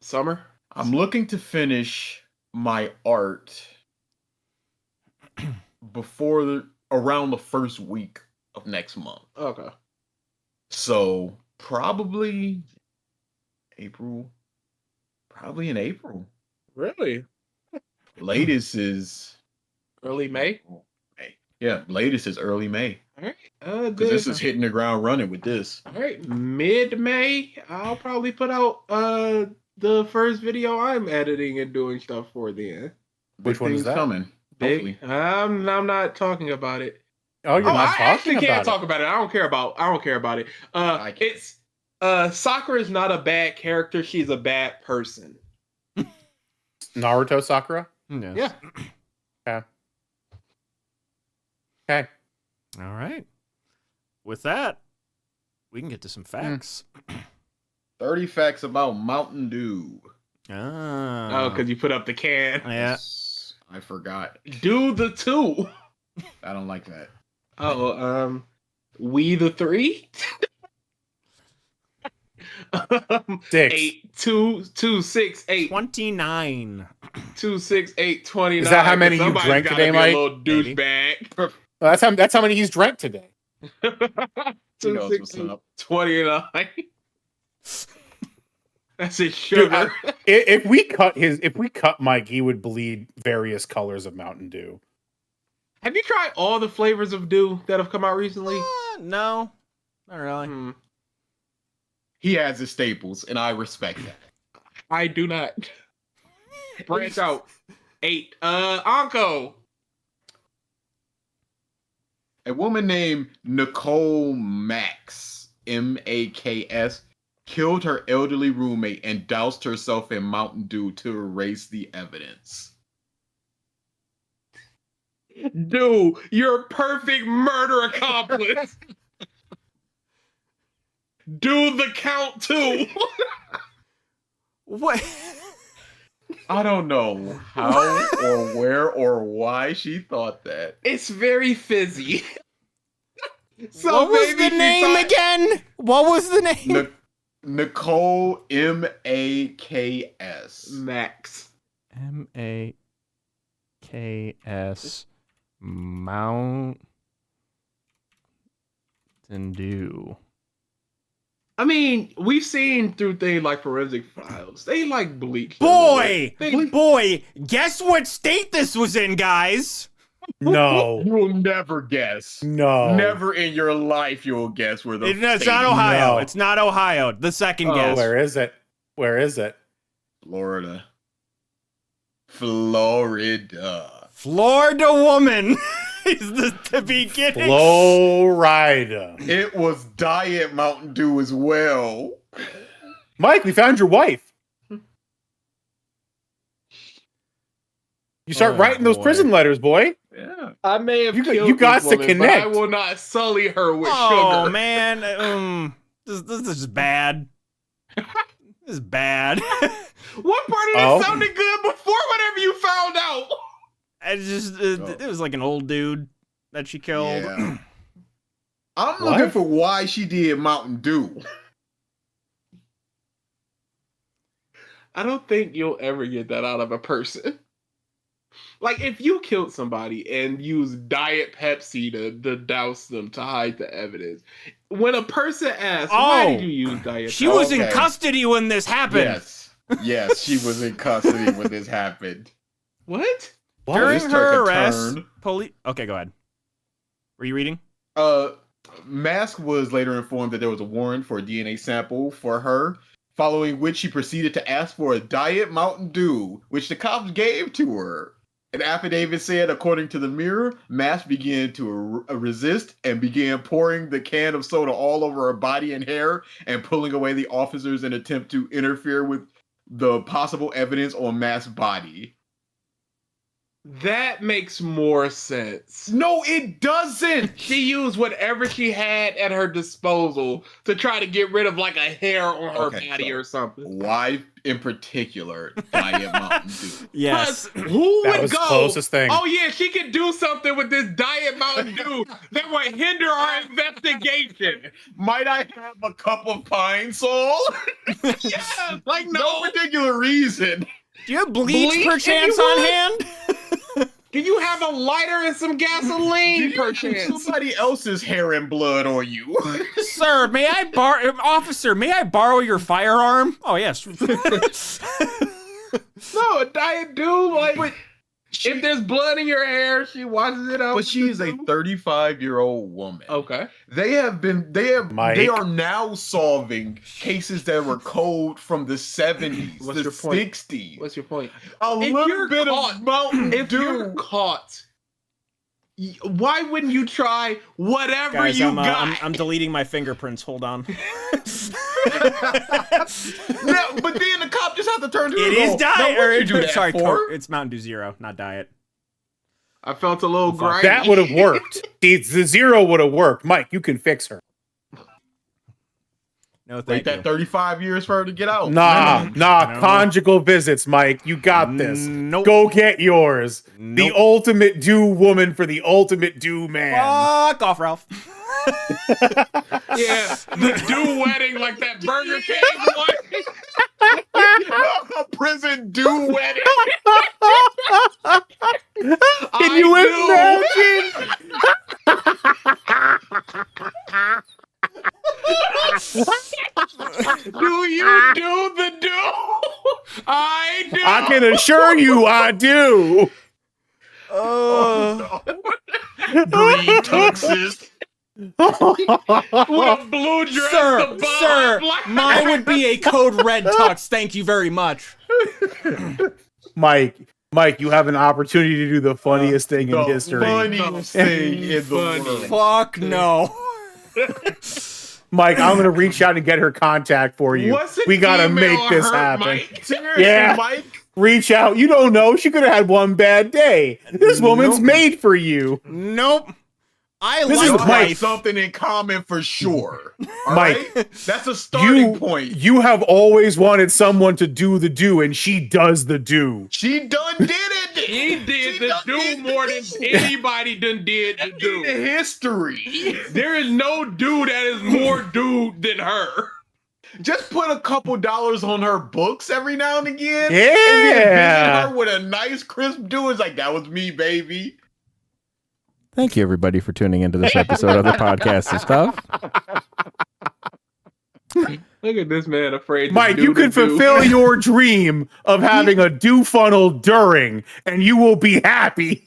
Summer? I'm looking to finish my art around the first week of next month. Okay. So probably April. Probably in April. Really? Latest is Early May? May. Yeah, latest is early May. All right. Because Good. this is hitting the ground running with this. All right. Mid-May, I'll probably put out the first video I'm editing and doing stuff for then. Which Big one is things that? coming. Big. Hopefully. I'm not talking about it. Oh, you're Oh, not I actually talking can't about talk about it. I don't care about it. I can. It's Sakura is not a bad character. She's a bad person. it. Naruto Sakura. that. Yeah. Yeah. Okay. All right. With that, we can get to some facts. 30 facts about Mountain Dew. Ah. Oh, because you put up the can. Yeah. I forgot. Do the 2. I don't like that. Oh, we the 3. 6. 8, 2, 2, 6, 8, 29. 2, 6, 8, 29. Is that how many you Somebody's drank gotta today, be a Mike? little Maybe. douchebag. Well, that's how many he's drank today. He 2, knows 6, what's 8, up. 29. That's his Dude, sugar. If we cut Mike, he would bleed various colors of Mountain Dew. Have you tried all the flavors of Dew that have come out recently? No. Not really. Hmm. He has his staples, and I respect that. I do not. Branch out. 8. Anko. A woman named Nicole Max, M-A-K-S, killed her elderly roommate and doused herself in Mountain Dew to erase the evidence. Dude, you're a perfect murder accomplice. Do the count 2. What? I don't know how or where or why she thought that. It's very fizzy. So What was maybe the she name thought- again? What was the name? Nicole M-A-K-S. Max. M-A-K-S Mountain Dew. I mean, we've seen through things like Forensic Files. They like bleach. Boy! They- Boy! Guess what state this was in, guys? No. You'll never guess. No. Never in your life you'll guess where the It's state not is. Ohio. No. It's not Ohio. The second Oh, guess. Where is it? Where is it? Florida. Florida. Florida woman is the beginning. Florida. It was Diet Mountain Dew as well. Mike, we found your wife. You start Oh, writing those boy. prison letters, boy. Yeah. I may have You got- killed you got this to woman, connect. but I will not sully her with Oh sugar. man, this is bad. This is bad. What part of Oh. this sounded good before whatever you found out? I just it was like an old dude that she killed. Yeah. I'm What? looking for why she did Mountain Dew. I don't think you'll ever get that out of a person. Like, if you killed somebody and used Diet Pepsi to douse them to hide the evidence, when a person asks, why Oh, did you use Diet She Pepsi? was in Okay. custody when this happened. Yes. Yes, she was in custody when this happened. What? During This took her a arrest, turn. police. Okay, go ahead. Were you reading? Mask was later informed that there was a warrant for a DNA sample for her, following which she proceeded to ask for a Diet Mountain Dew, which the cops gave to her. An affidavit said, according to the Mirror, Mask began to resist and began pouring the can of soda all over her body and hair and pulling away the officers in an attempt to interfere with the possible evidence on Mask's body. That makes more sense. No, it doesn't! She used whatever she had at her disposal to try to get rid of like a hair on her Okay, body so- or something. Why, in particular, Diet Mountain Dew? Yes. Plus, who That would was go? the closest thing. Oh yeah, she could do something with this Diet Mountain Dew that would hinder our investigation. Might I have a cup of pine sol? Yeah, like No no. particular reason. Do you have bleach, Bleach, perchance if you on would? hand? Can you have a lighter and some gasoline, perchance? Somebody else's hair and blood on you. Sir, may I officer, may I borrow your firearm? Oh yes. No, a Diet Dew. Like, if there's blood in your hair, she washes it out. But she is a 35-year-old woman. Okay. They Mike. are now solving cases that were cold from the 70s, What's the your point? 60s. What's your point? A If little you're bit caught- of Mountain If you're Dew. caught, why wouldn't you try whatever Guys, you I'm, got? I'm deleting my fingerprints. Hold on. No, but then the cop just have to turn to her It and is go, diet. "Now, what'd you do that Sorry, for?" it's Mountain Dew Zero, not diet. I felt a little grimy. That would have worked. The 0 would have worked. Mike, you can fix her. No, Wait thank that you. 35 years for her to get out. Nah, No. conjugal visits, Mike. You got this. Nope. Go get yours. The Nope. ultimate do woman for the ultimate do man. Fuck off, Ralph. Yeah, the do wedding like that Burger King one. A prison do wedding. Can you imagine? Do you do the do? I do. I can assure you I do. Oh. Green tuxes. With a blue dress, Sir, the sir, black. mine would be a code red tux. Thank you very much. Mike, you have an opportunity to do the funniest thing in The history. funniest thing in the Funny. world. Fuck no. Mike, I'm gonna reach out and get her contact for you. What's an We gotta email make this hurt, happen. Mike? Seriously, Yeah. Mike. Reach out. You don't know. She could have had one bad day. This woman's Nope. made for you. Nope. I This like is Y'all have Mike. something in common for sure. All Mike, right? That's a starting You point. you have always wanted someone to do the do, and she does the do. She done did it. He did She the done do did more than anybody done did the in do. history. There is no dude that is more dude than her. Just put a couple dollars on her books every now and again. And Yeah. then visit her with a nice crisp do. It's like, that was me, baby. Thank you, everybody, for tuning into this episode of the podcast and stuff. Look at this man afraid to Mike, do you the can do. fulfill your dream of having a do funnel during, and you will be happy.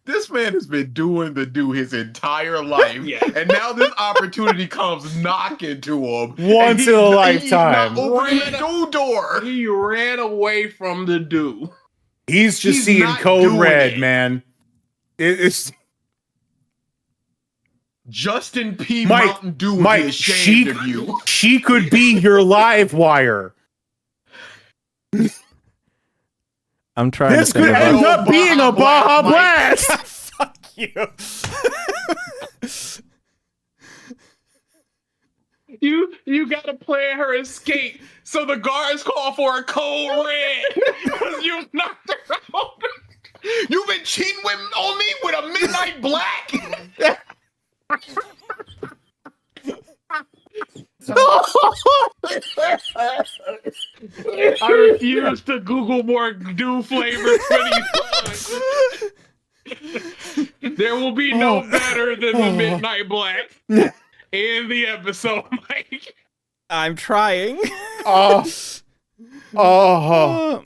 This man has been doing the do his entire life. Yeah. And now this opportunity comes knocking to him. Once and in a he's lifetime. not opening the do door. He ran away from the do. He's just He's seeing not code doing red, it. man. It's Justin P. Mike, Mountain Dew would Mike, be ashamed of she- you. she could be your live wire. I'm trying This to think could about end up being a Baja Mike. Blast. Fuck you. You gotta plan her escape so the guards call for a code red because you knocked her out. You've been cheating on me with a midnight black? I refuse to Google more do flavors for these songs. There will be no better than the Midnight Black in the episode, Mike. I'm trying. Oh, oh,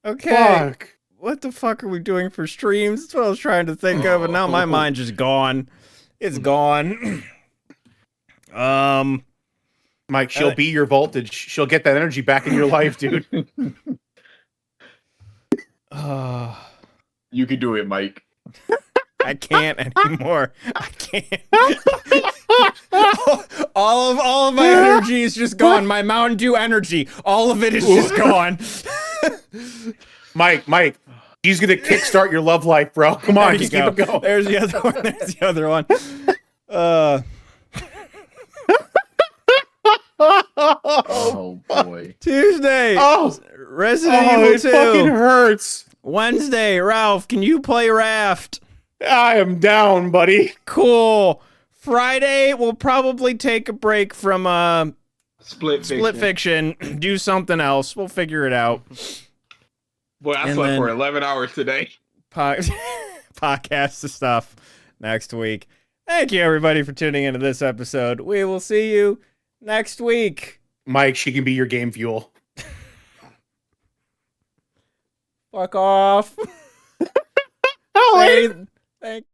Okay. fuck. What the fuck are we doing for streams? That's what I was trying to think of, and now my mind's just gone. It's gone. Mike, she'll be your voltage. She'll get that energy back in your life, dude. You can do it, Mike. I can't anymore. I can't. all of my energy is just gone. My Mountain Dew energy, all of it is just gone. Mike, she's gonna kickstart your love life, bro. Come on, There you just keep it go. going. There's the other one. There's the other one. Oh, boy. Tuesday. Oh, Resident oh, Evil it fucking 2. hurts. Wednesday, Ralph, can you play Raft? I am down, buddy. Cool. Friday, we'll probably take a break from Split Split Fiction, do something else. We'll figure it out. Boy, I And slept then- for 11 hours today. Podcast stuff next week. Thank you, everybody, for tuning into this episode. We will see you next week. Mike, she can be your game fuel. Fuck off. Oh, Thank